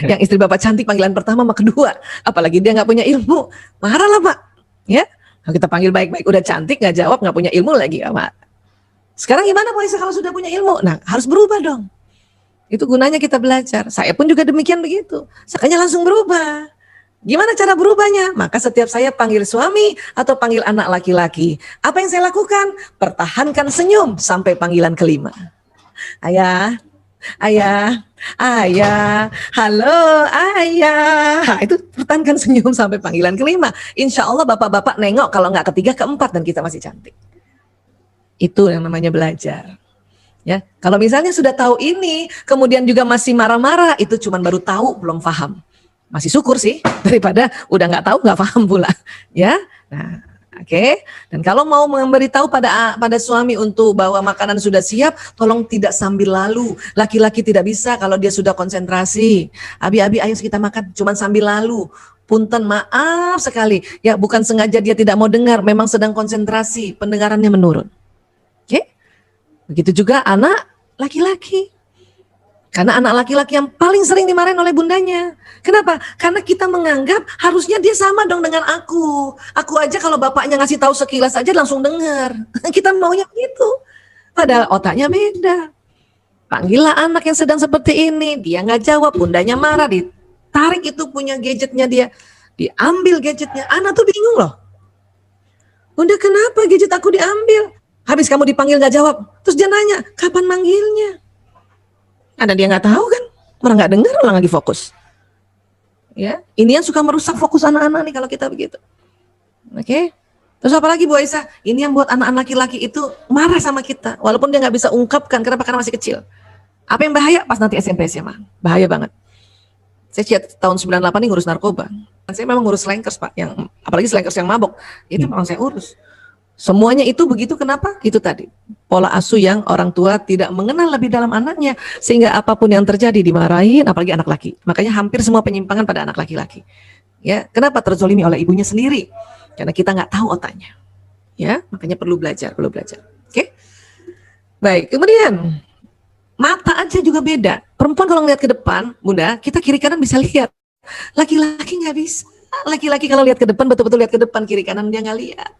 Yang istri bapak cantik panggilan pertama sama kedua. Apalagi dia nggak punya ilmu, marah lah Pak. Ya, kalau kita panggil baik-baik udah cantik nggak jawab, nggak punya ilmu lagi ya Pak. Sekarang gimana Bu Aisyah kalau sudah punya ilmu? Nah harus berubah dong. Itu gunanya kita belajar. Saya pun juga demikian begitu. Makanya langsung berubah. Gimana cara berubahnya? Maka setiap saya panggil suami atau panggil anak laki-laki, apa yang saya lakukan? Pertahankan senyum sampai panggilan kelima. Ayah, halo ayah. Itu pertahankan senyum sampai panggilan kelima. Insya Allah bapak-bapak nengok kalau nggak ketiga, keempat dan kita masih cantik. Itu yang namanya belajar. Ya, kalau misalnya sudah tahu ini, kemudian juga masih marah-marah, itu cuma baru tahu, belum paham. Masih syukur sih daripada udah nggak tahu nggak paham pula. Ya, nah, oke. Dan kalau mau memberitahu pada suami untuk bahwa makanan sudah siap, tolong tidak sambil lalu. Laki-laki tidak bisa kalau dia sudah konsentrasi. Abi, ayo kita makan, cuma sambil lalu. Punten, maaf sekali. Ya, bukan sengaja dia tidak mau dengar, memang sedang konsentrasi, pendengarannya menurun. Oke? Begitu juga anak laki-laki. Karena anak laki-laki yang paling sering dimarahin oleh bundanya. Kenapa? Karena kita menganggap harusnya dia sama dong dengan aku. Aku aja kalau bapaknya ngasih tahu sekilas aja langsung dengar. Kita maunya begitu. Padahal otaknya beda. Panggillah anak yang sedang seperti ini. Dia nggak jawab, bundanya marah. Ditarik itu punya gadgetnya dia. Diambil gadgetnya. Anak tuh bingung loh. Bunda kenapa gadget aku diambil? Habis kamu dipanggil nggak jawab. Terus dia nanya, kapan manggilnya? Karena dia nggak tahu kan, orang nggak dengar, orang lagi fokus. Ya, ini yang suka merusak fokus anak-anak nih kalau kita begitu. Oke, terus apa lagi Bu Aisyah? Ini yang buat anak-anak laki-laki itu marah sama kita, walaupun dia nggak bisa ungkapkan. Kenapa? Karena masih kecil. Apa yang bahaya? Pas nanti SMP SMA, bahaya banget. Saya tahun 98 ini ngurus narkoba. Saya memang ngurus slankers Pak, yang apalagi slankers yang mabok, itu memang saya urus. Semuanya itu begitu, kenapa? Itu tadi, pola asuh yang orang tua tidak mengenal lebih dalam anaknya, sehingga apapun yang terjadi dimarahin, apalagi anak laki. Makanya hampir semua penyimpangan pada anak laki-laki. Ya, kenapa terzolimi oleh ibunya sendiri? Karena kita nggak tahu otaknya. Ya, makanya perlu belajar, perlu belajar. Oke? Baik, kemudian mata aja juga beda. Perempuan kalau ngeliat ke depan, Bunda, kita kiri kanan bisa lihat. Laki-laki nggak bisa. Laki-laki kalau lihat ke depan, betul-betul lihat ke depan, kiri kanan dia nggak lihat.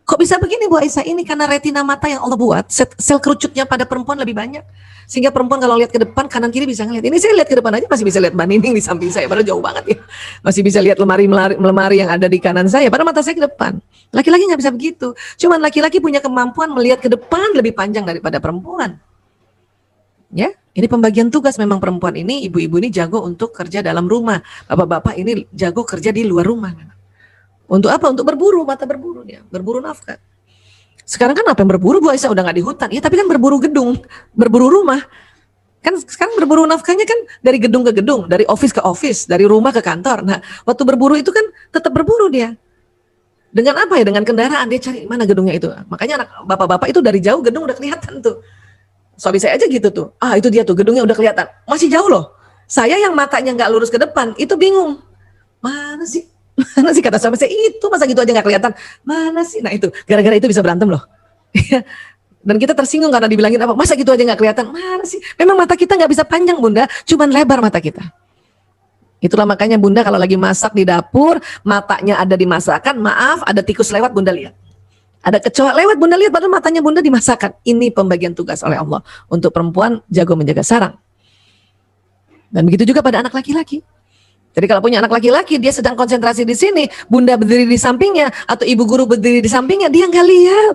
Kok bisa begini Bu Aisyah? Ini karena retina mata yang Allah buat, sel kerucutnya pada perempuan lebih banyak. Sehingga perempuan kalau lihat ke depan, kanan kiri bisa ngeliat. Ini saya lihat ke depan aja masih bisa lihat Mbak Nining di samping saya, padahal jauh banget ya. Masih bisa lihat lemari yang ada di kanan saya, padahal mata saya ke depan. Laki-laki nggak bisa begitu. Cuman laki-laki punya kemampuan melihat ke depan lebih panjang daripada perempuan. Ya, ini pembagian tugas memang perempuan ini, ibu-ibu ini jago untuk kerja dalam rumah. Bapak-bapak ini jago kerja di luar rumah. Untuk apa? Untuk berburu, mata berburu dia, berburu nafkah. Sekarang kan apa yang berburu Bu Aisyah? Udah nggak di hutan, ya tapi kan berburu gedung, berburu rumah. Kan sekarang berburu nafkahnya kan dari gedung ke gedung, dari office ke office, dari rumah ke kantor. Nah, waktu berburu itu kan tetap berburu dia. Dengan apa ya? Dengan kendaraan dia cari mana gedungnya itu. Makanya anak bapak-bapak itu dari jauh gedung udah kelihatan tuh. Suami saya aja gitu tuh. Ah itu dia tuh gedungnya udah kelihatan. Masih jauh loh. Saya yang matanya nggak lurus ke depan itu bingung. Mana sih? Mana sih kata suami saya, itu masa gitu aja nggak kelihatan, mana sih? Nah itu gara-gara itu bisa berantem loh. Dan kita tersinggung karena dibilangin apa, masa gitu aja nggak kelihatan, mana sih? Memang mata kita nggak bisa panjang Bunda, cuman lebar mata kita. Itulah makanya Bunda kalau lagi masak di dapur, matanya ada di masakan, maaf ada tikus lewat Bunda lihat, ada kecoa lewat Bunda lihat, padahal matanya Bunda di masakan. Ini pembagian tugas oleh Allah untuk perempuan jago menjaga sarang. Dan begitu juga pada anak laki-laki. Jadi kalau punya anak laki-laki, dia sedang konsentrasi di sini, Bunda berdiri di sampingnya, atau ibu guru berdiri di sampingnya, dia nggak lihat.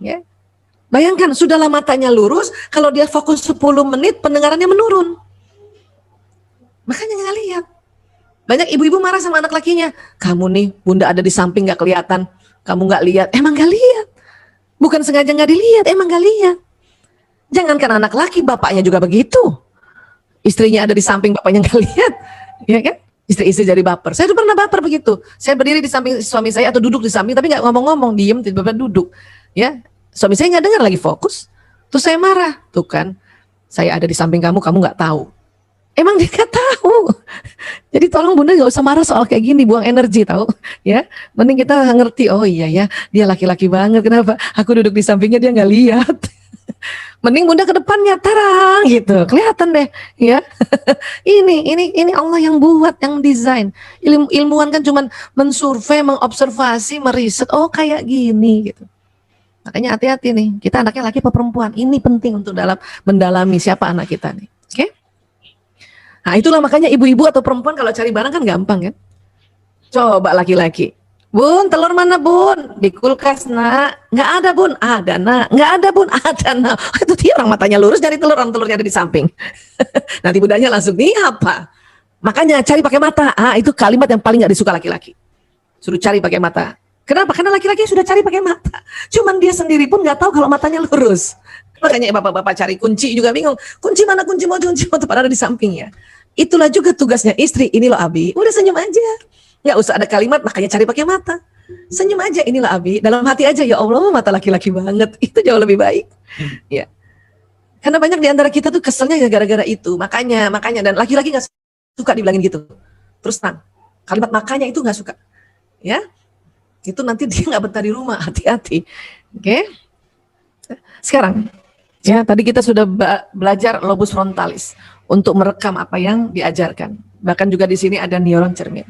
Ya. Bayangkan, sudahlah matanya lurus, kalau dia fokus 10 menit, pendengarannya menurun. Makanya nggak lihat. Banyak ibu-ibu marah sama anak lakinya, kamu nih, Bunda ada di samping nggak kelihatan, kamu nggak lihat, emang nggak lihat. Bukan sengaja nggak dilihat, emang nggak lihat. Jangankan anak laki, bapaknya juga begitu. Istrinya ada di samping, bapaknya nggak lihat, ya kan? Istri-istri jadi baper. Saya tuh pernah baper begitu. Saya berdiri di samping suami saya atau duduk di samping, tapi nggak ngomong-ngomong, diem, tiba-tiba duduk. Ya, suami saya nggak dengar lagi fokus. Terus saya marah, tuh kan, saya ada di samping kamu, kamu nggak tahu. Emang dia nggak tahu. Jadi tolong Bunda nggak usah marah soal kayak gini, buang energi tahu, ya. Mending kita ngerti, oh iya ya, dia laki-laki banget. Kenapa? Aku duduk di sampingnya dia nggak lihat. Mending Bunda ke depannya tarang gitu, kelihatan deh, ya. ini Allah yang buat, yang desain. Ilmuwan kan cuman mensurvei, mengobservasi, meriset, oh kayak gini gitu. Makanya hati-hati nih, kita anaknya laki apa perempuan. Ini penting untuk dalam mendalami siapa anak kita nih. Oke? Okay? Nah, itulah makanya ibu-ibu atau perempuan kalau cari barang kan gampang kan? Coba laki-laki. Bun, telur mana Bun? Di kulkas nak. Nggak ada Bun, ada nak. Nggak ada Bun, ada nak. Itu dia orang matanya lurus cari telur, orang telurnya ada di samping. Nanti Bundanya langsung, nih apa? Makanya cari pakai mata. Ah, itu kalimat yang paling nggak disuka laki-laki. Suruh cari pakai mata. Kenapa? Karena laki-laki sudah cari pakai mata. Cuman dia sendiri pun nggak tahu kalau matanya lurus. Makanya bapak-bapak cari kunci juga bingung. Kunci mana kunci mau padahal ada di sampingnya. Itulah juga tugasnya istri. Ini loh Abi, udah senyum aja. Ya usah ada kalimat, makanya cari pakai mata. Senyum aja, inilah Abi. Dalam hati aja, ya Allah mata laki-laki banget. Itu jauh lebih baik. Ya. Karena banyak di antara kita tuh keselnya gara-gara itu. Makanya dan laki-laki nggak suka dibilangin gitu. Terus terang, kalimat makanya itu nggak suka. Ya, itu nanti dia nggak betah di rumah. Hati-hati. Oke. Sekarang, ya tadi kita sudah belajar lobus frontalis untuk merekam apa yang diajarkan. Bahkan juga di sini ada neuron cermin.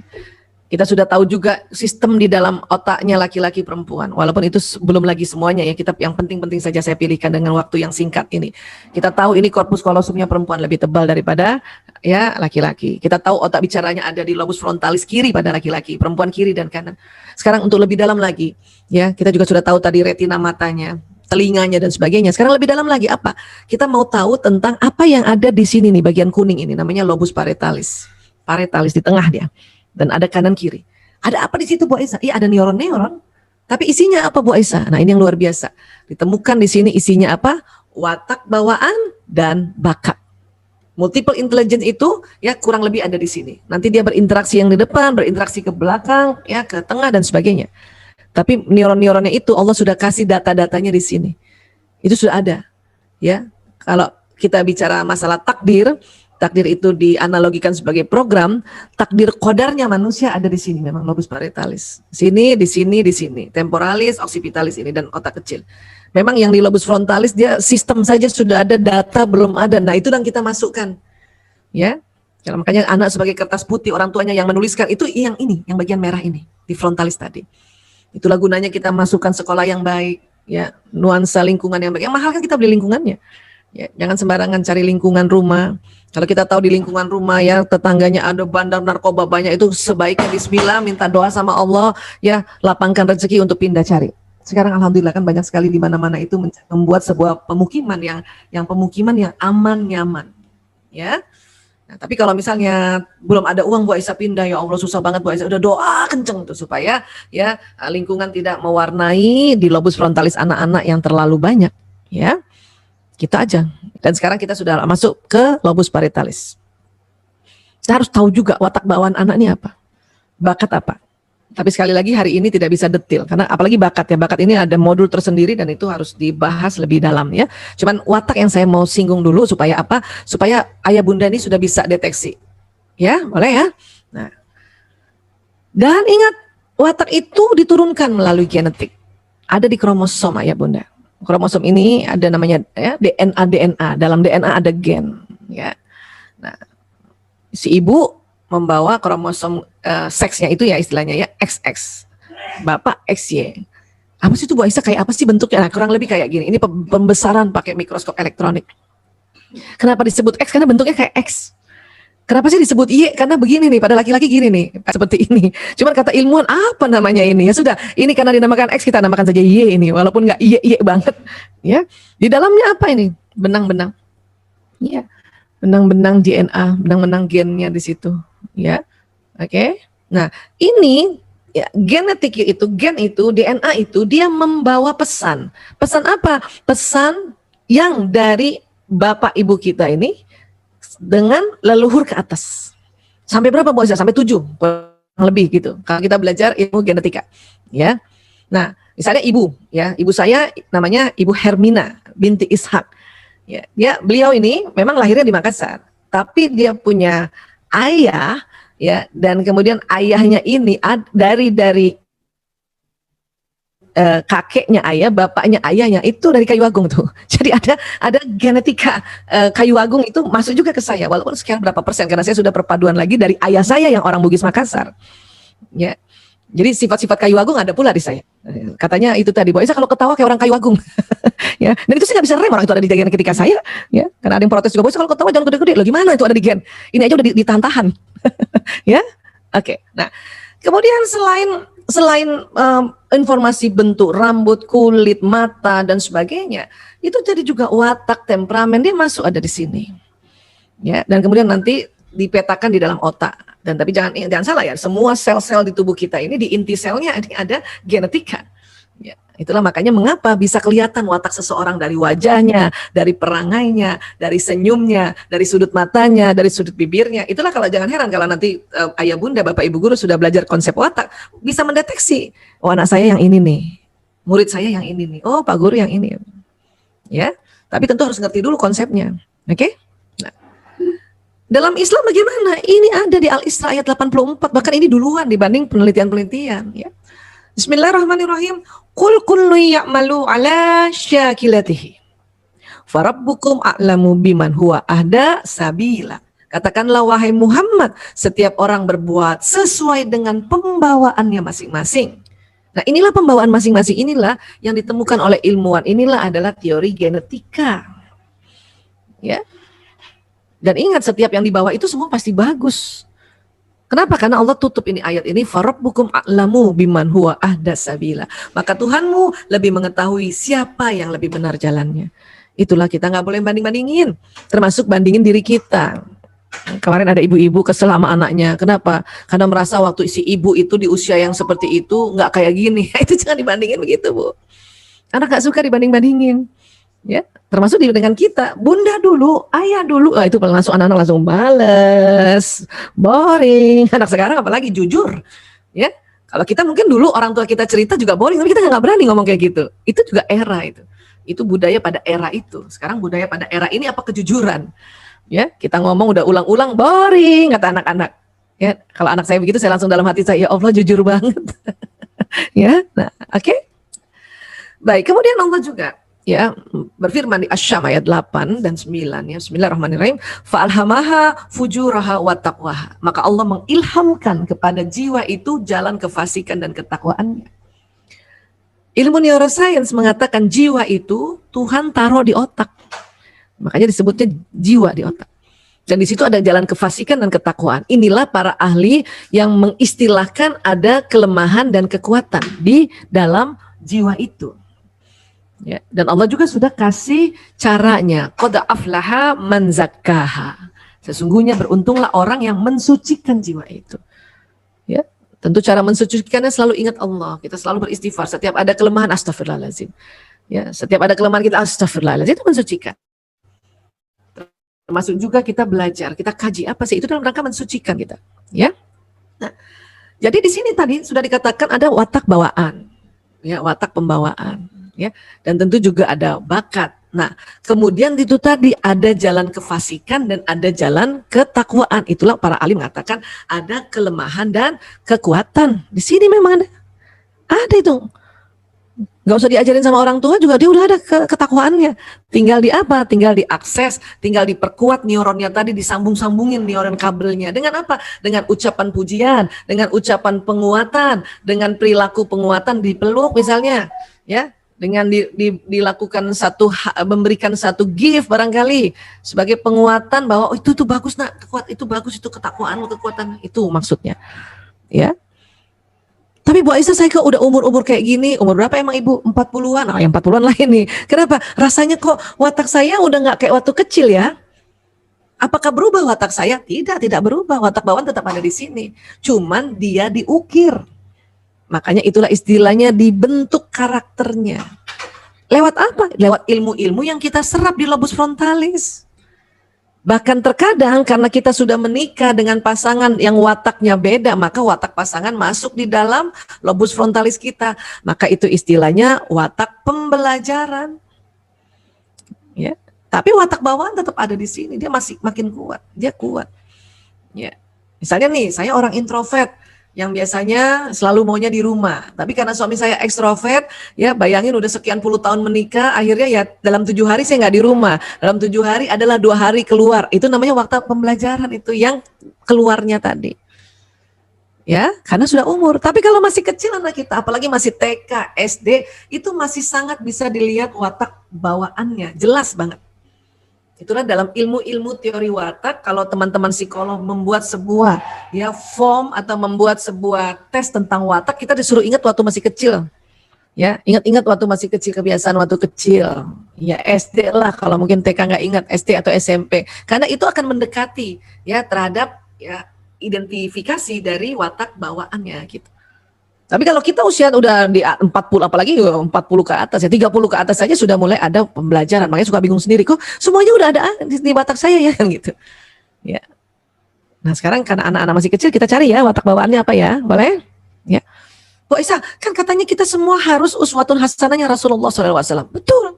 Kita sudah tahu juga sistem di dalam otaknya laki-laki perempuan. Walaupun itu belum lagi semuanya ya, kita yang penting-penting saja saya pilihkan dengan waktu yang singkat ini. Kita tahu ini korpus kolosumnya perempuan lebih tebal daripada ya laki-laki. Kita tahu otak bicaranya ada di lobus frontalis kiri pada laki-laki, perempuan kiri dan kanan. Sekarang untuk lebih dalam lagi, ya kita juga sudah tahu tadi retina matanya, telinganya dan sebagainya. Sekarang lebih dalam lagi apa? Kita mau tahu tentang apa yang ada di sini nih, bagian kuning ini namanya lobus parietalis. Parietalis di tengah dia. Dan ada kanan kiri. Ada apa di situ Bu Aisyah? Iya ada neuron-neuron. Tapi isinya apa Bu Aisyah? Nah ini yang luar biasa. Ditemukan di sini isinya apa? Watak bawaan dan bakat. Multiple intelligence itu ya kurang lebih ada di sini. Nanti dia berinteraksi yang di depan, berinteraksi ke belakang, ya ke tengah dan sebagainya. Tapi neuron-neuronnya itu Allah sudah kasih data-datanya di sini. Itu sudah ada. Ya. Kalau kita bicara masalah takdir, takdir itu dianalogikan sebagai program, takdir kodarnya manusia ada di sini memang lobus parietalis. Sini, di sini, di sini. Temporalis, occipitalis ini dan otak kecil. Memang yang di lobus frontalis dia sistem saja sudah ada, data belum ada. Nah, itu yang kita masukkan. Ya. Ya, makanya anak sebagai kertas putih, orang tuanya yang menuliskan itu yang ini, yang bagian merah ini di frontalis tadi. Itulah gunanya kita masukkan sekolah yang baik, ya, nuansa lingkungan yang baik. Yang mahal kan kita beli lingkungannya. Ya, jangan sembarangan cari lingkungan rumah. Kalau kita tahu di lingkungan rumah ya tetangganya ada bandar narkoba banyak, itu sebaiknya bismillah minta doa sama Allah ya, lapangkan rezeki untuk pindah cari. Sekarang alhamdulillah kan banyak sekali di mana-mana itu membuat sebuah pemukiman yang pemukiman yang aman nyaman. Ya. Nah, tapi kalau misalnya belum ada uang Bu Aisyah pindah, ya Allah susah banget Bu Aisyah, udah doa kenceng tuh supaya ya lingkungan tidak mewarnai di lobus frontalis anak-anak yang terlalu banyak, ya. Kita aja. Dan sekarang kita sudah masuk ke lobus parietalis. Kita harus tahu juga watak bawaan anak ini apa, bakat apa. Tapi sekali lagi hari ini tidak bisa detil karena apalagi bakat ya, bakat ini ada modul tersendiri dan itu harus dibahas lebih dalam ya. Cuman watak yang saya mau singgung dulu supaya apa? Supaya ayah bunda ini sudah bisa deteksi. Ya, boleh ya. Nah. Dan ingat, watak itu diturunkan melalui genetik. Ada di kromosom ayah bunda. Kromosom ini ada namanya ya, DNA. Dalam DNA ada gen ya. Nah, si ibu membawa kromosom seksnya itu ya istilahnya ya XX. Bapak XY. Apa sih itu Bu Aisyah, kayak apa sih bentuknya? Nah, kurang lebih kayak gini. Ini pembesaran pakai mikroskop elektronik. Kenapa disebut X? Karena bentuknya kayak X. Kenapa sih disebut Y? Karena begini nih, pada laki-laki gini nih, seperti ini. Cuman kata ilmuwan, apa namanya ini? Ya sudah, ini karena dinamakan X, kita namakan saja Y ini, walaupun nggak Y banget. Ya, di dalamnya apa ini? Benang-benang. Ya, benang-benang DNA, benang-benang gennya di situ. Ya, oke. Nah, ini ya, genetik itu, gen itu, DNA itu, dia membawa pesan. Pesan apa? Pesan yang dari bapak ibu kita ini dengan leluhur ke atas. Sampai berapa Bu Aisyah? Sampai 7 lebih gitu. Kalau kita belajar ilmu genetika, ya. Nah, misalnya ibu, ya, ibu saya namanya Ibu Hermina binti Ishak. Ya, beliau ini memang lahirnya di Makassar, tapi dia punya ayah, ya, dan kemudian ayahnya ini dari kakeknya ayah, bapaknya ayahnya itu dari Kayu Agung tuh. Jadi ada genetika Kayu Agung itu masuk juga ke saya, walaupun sekian berapa persen karena saya sudah perpaduan lagi dari ayah saya yang orang Bugis Makassar. Ya. Jadi sifat-sifat Kayu Agung ada pula di saya. Katanya itu tadi, Bu Aisyah kalau ketawa kayak orang Kayu Agung. Ya. Dan itu saya nggak bisa rem, orang itu ada di genetika saya. Ya. Karena ada yang protes juga, Bu Aisyah kalau ketawa jangan gede-gede. Loh gimana itu ada di gen? Ini aja udah ditahan-tahan. Ya. Oke. Nah, kemudian selain informasi bentuk rambut, kulit, mata dan sebagainya, itu jadi juga watak, temperamen dia masuk ada di sini. Ya, dan kemudian nanti dipetakan di dalam otak. Dan tapi jangan salah ya, semua sel-sel di tubuh kita ini di inti selnya ada genetika. Ya, itulah makanya mengapa bisa kelihatan watak seseorang dari wajahnya, dari perangainya, dari senyumnya, dari sudut matanya, dari sudut bibirnya. Itulah kalau jangan heran kalau nanti ayah bunda, bapak ibu guru sudah belajar konsep watak, bisa mendeteksi, oh anak saya yang ini nih, murid saya yang ini nih, oh Pak Guru yang ini. Ya, tapi tentu harus ngerti dulu konsepnya. Oke? Nah, dalam Islam bagaimana? Ini ada di Al-Isra ayat 84, bahkan ini duluan dibanding penelitian-penelitian. Ya. Bismillahirrahmanirrahim. Qul kullu ya'malu ala syakilatihi. Farabbukum a'lamu biman huwa ahda sabila. Katakanlah wahai Muhammad, setiap orang berbuat sesuai dengan pembawaannya masing-masing. Nah, inilah pembawaan masing-masing, inilah yang ditemukan oleh ilmuwan. Inilah adalah teori genetika. Ya. Dan ingat, setiap yang dibawa itu semua pasti bagus. Kenapa? Karena Allah tutup ini ayat ini, farabbukum a'lamu biman huwa ahda sabila. Maka Tuhanmu lebih mengetahui siapa yang lebih benar jalannya. Itulah kita nggak boleh banding-bandingin, termasuk bandingin diri kita. Kemarin ada ibu-ibu kesel sama anaknya. Kenapa? Karena merasa waktu si ibu itu di usia yang seperti itu nggak kayak gini. Itu jangan dibandingin begitu, Bu. Anak nggak suka dibanding-bandingin. Ya, termasuk dengan kita, bunda dulu, ayah dulu, itu langsung anak-anak langsung bales, boring. Anak sekarang apalagi jujur, ya. Kalau kita mungkin dulu orang tua kita cerita juga boring, tapi kita nggak berani ngomong kayak gitu. Itu juga era itu. Itu budaya pada era itu. Sekarang budaya pada era ini apa? Kejujuran. Ya, kita ngomong udah ulang-ulang boring kata anak-anak. Ya, kalau anak saya begitu saya langsung dalam hati saya, ya Allah jujur banget. Ya, nah, oke. Baik, kemudian Allah juga ya berfirman di Asy-Syam ayat 8 dan 9 ya. Bismillahirrahmanirrahim. Fa'alhamaha fujuraha wa taqwaha. Maka Allah mengilhamkan kepada jiwa itu jalan kefasikan dan ketakwaannya. Ilmu neuroscience mengatakan jiwa itu Tuhan taruh di otak. Makanya disebutnya jiwa di otak. Dan di situ ada jalan kefasikan dan ketakwaan. Inilah para ahli yang mengistilahkan ada kelemahan dan kekuatan di dalam jiwa itu. Ya, dan Allah juga sudah kasih caranya. Qad aflaha man zakkaha. Sesungguhnya beruntunglah orang yang mensucikan jiwa itu. Ya, tentu cara mensucikannya selalu ingat Allah. Kita selalu beristighfar. Setiap ada kelemahan, astagfirullahaladzim. Ya, setiap ada kelemahan kita astagfirullahaladzim, itu mensucikan. Termasuk juga kita belajar, kita kaji apa sih itu dalam rangka mensucikan kita. Ya. Nah, jadi di sini tadi sudah dikatakan ada watak bawaan, ya, watak pembawaan. Ya, dan tentu juga ada bakat. Nah, kemudian itu tadi ada jalan kefasikan dan ada jalan ketakwaan. Itulah para alim mengatakan ada kelemahan dan kekuatan. Di sini memang ada itu. Nggak usah diajarin sama orang tua juga dia udah ada ketakwaannya. Tinggal di apa? Tinggal diakses, tinggal diperkuat neuronnya tadi, disambung-sambungin neuron kabelnya. Dengan apa? Dengan ucapan pujian, dengan ucapan penguatan, dengan perilaku penguatan dipeluk misalnya, ya. Dengan dilakukan memberikan satu gift barangkali sebagai penguatan bahwa oh, itu bagus nak, kuat itu bagus, itu ketakwaan lo, kekuatan itu maksudnya, ya. Tapi Bu Aisyah saya kok udah umur kayak gini, umur berapa emang Ibu? 40-an, yang 40-an lah ini. Kenapa? Rasanya kok watak saya udah nggak kayak waktu kecil ya? Apakah berubah watak saya? Tidak berubah, watak bawaan tetap ada di sini. Cuman dia diukir. Makanya itulah istilahnya dibentuk karakternya. Lewat apa? Lewat ilmu-ilmu yang kita serap di lobus frontalis. Bahkan terkadang karena kita sudah menikah dengan pasangan yang wataknya beda, maka watak pasangan masuk di dalam lobus frontalis kita. Maka itu istilahnya watak pembelajaran. Ya. Tapi watak bawaan tetap ada di sini, dia masih makin kuat, dia kuat. Ya. Misalnya nih, saya orang introvert, yang biasanya selalu maunya di rumah. Tapi karena suami saya ekstrovert, ya bayangin udah sekian puluh tahun menikah, akhirnya ya dalam 7 hari saya nggak di rumah. Dalam 7 hari adalah 2 hari keluar. Itu namanya waktu pembelajaran itu yang keluarnya tadi. Ya, karena sudah umur. Tapi kalau masih kecil anak kita, apalagi masih TK, SD, itu masih sangat bisa dilihat watak bawaannya, jelas banget. Itulah dalam ilmu-ilmu teori watak, kalau teman-teman psikolog membuat sebuah ya form atau membuat sebuah tes tentang watak, kita disuruh ingat waktu masih kecil. Ya, ingat-ingat waktu masih kecil, kebiasaan waktu kecil. Ya SD lah, kalau mungkin TK nggak ingat, SD atau SMP. Karena itu akan mendekati ya terhadap ya identifikasi dari watak bawaannya gitu. Tapi kalau kita usia udah di 40, apalagi 40 ke atas ya, 30 ke atas saja sudah mulai ada pembelajaran. Makanya suka bingung sendiri, kok semuanya udah ada di watak saya ya kan gitu. Ya. Nah, sekarang karena anak-anak masih kecil kita cari ya watak bawaannya apa ya? Boleh? Ya. Bu Aisyah, kan katanya kita semua harus uswatun hasanahnya Rasulullah SAW. Betul.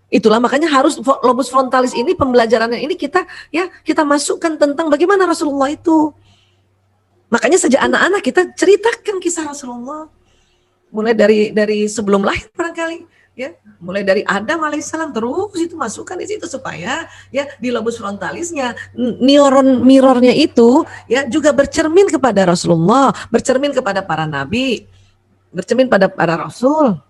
Itulah makanya harus lobus frontalis ini, pembelajarannya ini kita masukkan tentang bagaimana Rasulullah itu. Makanya sejak anak-anak kita ceritakan kisah Rasulullah. Mulai dari sebelum lahir barangkali, ya. Mulai dari Adam alaihissalam terus itu masukkan di situ supaya ya di lobus frontalisnya neuron mirrornya itu ya juga bercermin kepada Rasulullah, bercermin kepada para nabi, bercermin pada para rasul.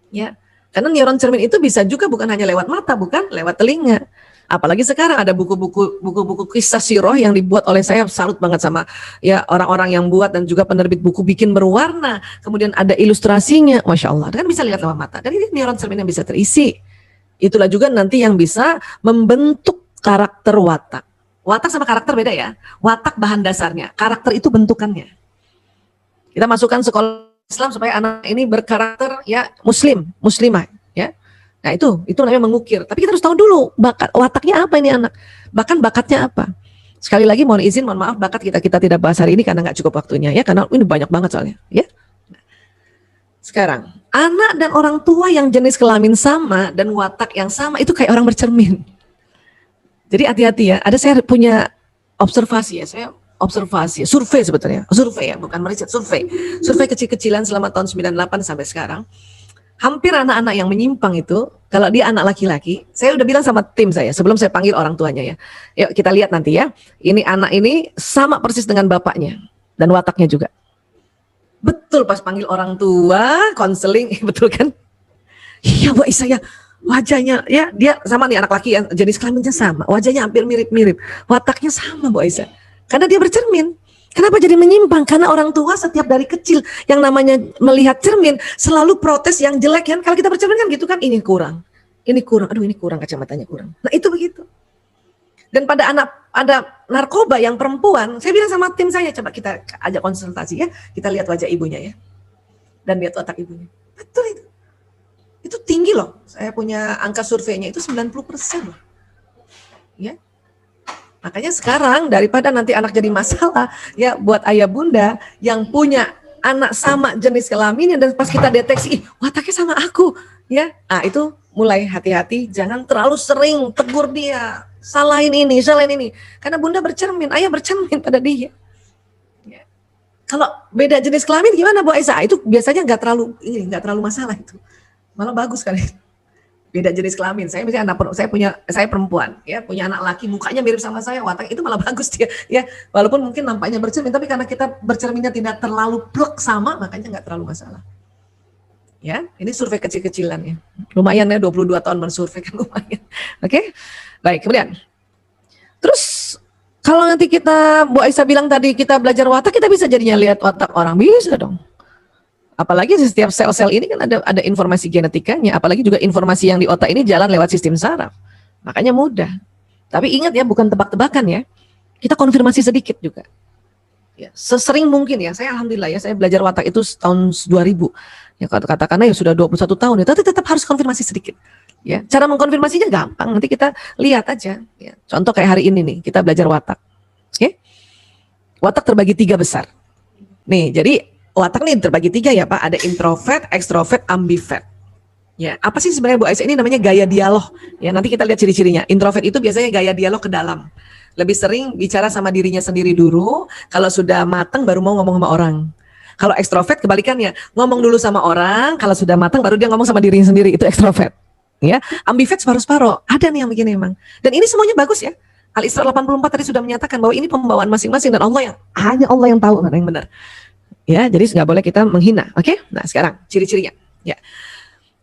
Ya. Karena neuron cermin itu bisa juga bukan hanya lewat mata, bukan lewat telinga. Apalagi sekarang ada buku-buku kisah sirah yang dibuat oleh saya, salut banget sama ya orang-orang yang buat dan juga penerbit buku bikin berwarna. Kemudian ada ilustrasinya, masya Allah. Dan kan bisa lihat lewat mata. Dan ini neuron cermin yang bisa terisi. Itulah juga nanti yang bisa membentuk karakter watak. Watak sama karakter beda ya. Watak bahan dasarnya, karakter itu bentukannya. Kita masukkan sekolah Islam supaya anak ini berkarakter ya muslimah ya. Nah itu namanya mengukir. Tapi kita harus tahu dulu wataknya apa ini anak. Bahkan bakatnya apa. Sekali lagi mohon maaf bakat kita tidak bahas hari ini karena nggak cukup waktunya ya. Karena ini banyak banget soalnya ya. Sekarang, anak dan orang tua yang jenis kelamin sama dan watak yang sama itu kayak orang bercermin. Jadi hati-hati ya. Ada saya punya observasi ya, survei sebetulnya. Survei ya, bukan meriset, survei. Survei kecil-kecilan selama tahun 98 sampai sekarang. Hampir anak-anak yang menyimpang itu, kalau dia anak laki-laki, saya udah bilang sama tim saya sebelum saya panggil orang tuanya ya. Yuk kita lihat nanti ya. Ini anak ini sama persis dengan bapaknya dan wataknya juga. Betul pas panggil orang tua, konseling, betul kan? Iya Bu Aisyah ya, wajahnya ya dia sama nih anak laki yang jenis kelaminnya sama, wajahnya hampir mirip-mirip, wataknya sama Bu Aisyah. Karena dia bercermin. Kenapa jadi menyimpang? Karena orang tua setiap dari kecil yang namanya melihat cermin selalu protes yang jelek kan. Kalau kita bercermin kan gitu kan, ini kurang, aduh ini kurang, kacamatanya kurang. Nah itu begitu. Dan pada anak ada narkoba yang perempuan, saya bilang sama tim saya, coba kita ajak konsultasi ya, kita lihat wajah ibunya ya, dan lihat otak ibunya. Betul itu. Itu tinggi loh. Saya punya angka surveinya itu 90% loh. Ya. Makanya sekarang daripada nanti anak jadi masalah, ya buat ayah bunda yang punya anak sama jenis kelaminnya dan pas kita deteksi, ih wataknya sama aku, ya, itu mulai hati-hati, jangan terlalu sering tegur dia, salahin ini, karena bunda bercermin, ayah bercermin pada dia. Ya. Kalau beda jenis kelamin gimana Bu Aisyah? Itu biasanya nggak terlalu masalah itu, malah bagus kali. Beda jenis kelamin. Saya misalnya saya perempuan, ya punya anak laki, mukanya mirip sama saya, watak itu malah bagus dia, ya. Walaupun mungkin nampaknya bercermin, tapi karena kita bercerminnya tidak terlalu plek sama, makanya nggak terlalu masalah. Ya, ini survei kecil-kecilan ya. Lumayan ya 22 tahun mensurvei kan lumayan. Oke. Baik, kemudian. Terus kalau nanti kita Bu Aisyah bilang tadi kita belajar watak, kita bisa jadinya lihat watak orang, bisa dong. Apalagi setiap sel-sel ini kan ada informasi genetikanya, apalagi juga informasi yang di otak ini jalan lewat sistem saraf. Makanya mudah. Tapi ingat ya, bukan tebak-tebakan ya. Kita konfirmasi sedikit juga. Ya, sesering mungkin ya. Saya alhamdulillah ya, saya belajar watak itu tahun 2000. Ya katakanlah ya sudah 21 tahun ya, tapi tetap harus konfirmasi sedikit. Ya, cara mengkonfirmasinya gampang. Nanti kita lihat aja. Ya. Contoh kayak hari ini nih, kita belajar watak. Oke? Watak terbagi 3 besar. Nih, jadi watak nih terbagi 3 ya Pak, ada introvert, extrovert, ambivert. Ya, apa sih sebenarnya Bu Aisyah? Ini namanya gaya dialog. Ya, nanti kita lihat ciri-cirinya. Introvert itu biasanya gaya dialog ke dalam. Lebih sering bicara sama dirinya sendiri dulu, kalau sudah matang baru mau ngomong sama orang. Kalau extrovert kebalikannya, ngomong dulu sama orang, kalau sudah matang baru dia ngomong sama dirinya sendiri, itu extrovert. Ya, ambivert separuh-separuh. Ada nih yang begini memang. Dan ini semuanya bagus ya. Al-Isra 84 tadi sudah menyatakan bahwa ini pembawaan masing-masing dan hanya Allah yang tahu mana yang benar. Ya, jadi nggak boleh kita menghina, oke? Nah, sekarang ciri-cirinya. Ya,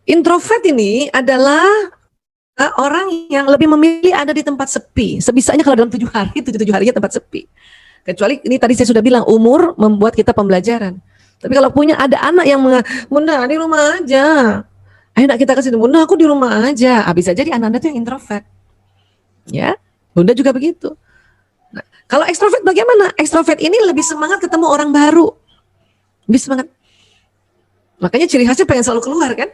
introvert ini adalah orang yang lebih memilih ada di tempat sepi. Sebisanya kalau dalam 7 hari, 7 harinya tempat sepi. Kecuali ini tadi saya sudah bilang umur membuat kita pembelajaran. Tapi kalau punya ada anak yang bunda di rumah aja, ayo nak kita kasih bunda aku di rumah aja. Bisa jadi anak-anak itu yang introvert. Ya, bunda juga begitu. Nah, kalau ekstrovert bagaimana? Ekstrovert ini lebih semangat ketemu orang baru. Lebih semangat. Makanya ciri khasnya pengen selalu keluar kan.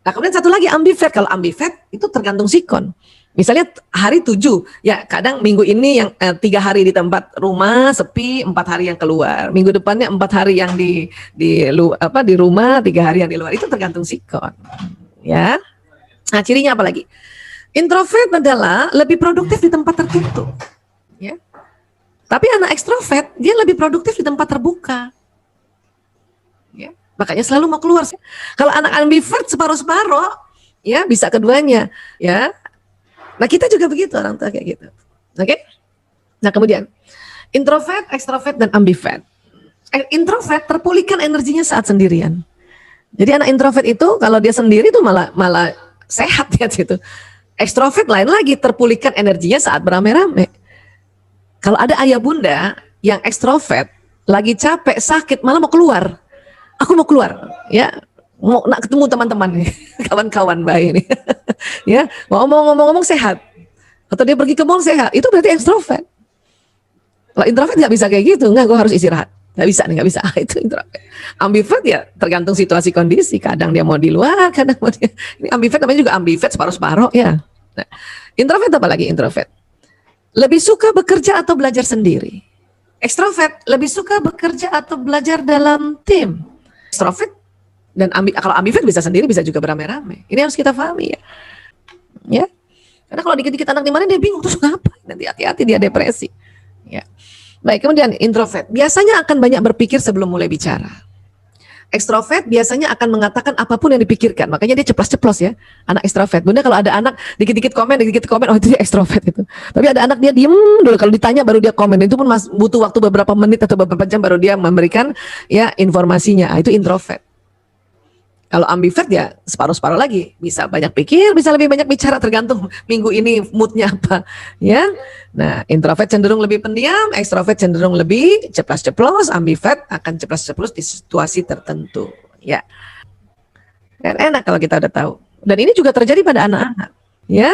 Nah kemudian satu lagi ambivert. Kalau ambivert itu tergantung sikon. Misalnya hari 7, ya kadang minggu ini yang 3 hari di tempat rumah sepi, 4 hari yang keluar. Minggu depannya 4 hari yang di rumah, 3 hari yang di luar. Itu tergantung sikon. Ya. Nah cirinya apa lagi? Introvert adalah lebih produktif di tempat tertutup. Ya. Tapi anak ekstrovert dia lebih produktif di tempat terbuka. Ya, makanya selalu mau keluar. Kalau anak ambivert separuh-separuh, ya bisa keduanya, ya. Nah kita juga begitu orang tua kayak gitu, oke? Nah kemudian introvert, extrovert dan ambivert. Introvert terpulihkan energinya saat sendirian. Jadi anak introvert itu kalau dia sendiri tuh malah sehat ya gitu. Extrovert lain lagi, terpulihkan energinya saat beramai-ramai. Kalau ada ayah bunda yang extrovert lagi capek sakit malah mau keluar. Aku mau keluar, ya, mau nak ketemu teman-teman nih, kawan-kawan baik nih, ya, ngomong-ngomong sehat, atau dia pergi ke mall sehat, itu berarti ekstrovert. Kalau introvert nggak bisa kayak gitu, nggak, gue harus istirahat, nggak bisa nih, nggak bisa, itu introvert. Ambivert ya tergantung situasi kondisi, kadang dia mau di luar, kadang mau dia, ini ambivert namanya juga ambivert separuh-separuh, ya. Nah, introvert apa lagi introvert? Lebih suka bekerja atau belajar sendiri. Ekstrovert lebih suka bekerja atau belajar dalam tim. Ekstrovert Dan kalau ambivert bisa sendiri, bisa juga beramai-ramai. Ini harus kita pahami ya. Ya. Karena kalau dikit-dikit anak dimarahin dia bingung terus ngapain, nanti hati-hati dia depresi. Ya. Baik, kemudian introvert biasanya akan banyak berpikir sebelum mulai bicara. Ekstrovert biasanya akan mengatakan apapun yang dipikirkan, makanya dia ceplos-ceplos ya. Anak ekstrovert. Bunda kalau ada anak dikit-dikit komen, oh itu dia ekstrovert itu. Tapi ada anak dia diem dulu, kalau ditanya baru dia komen. Itu pun butuh waktu beberapa menit atau beberapa jam baru dia memberikan ya informasinya. Itu introvert. Kalau ambivert ya separuh-separuh lagi, bisa banyak pikir, bisa lebih banyak bicara, tergantung minggu ini moodnya apa, ya. Nah, introvert cenderung lebih pendiam, ekstrovert cenderung lebih ceplas-ceplos, ambivert akan ceplas-ceplos di situasi tertentu, ya. Dan enak kalau kita udah tahu. Dan ini juga terjadi pada anak-anak, ya.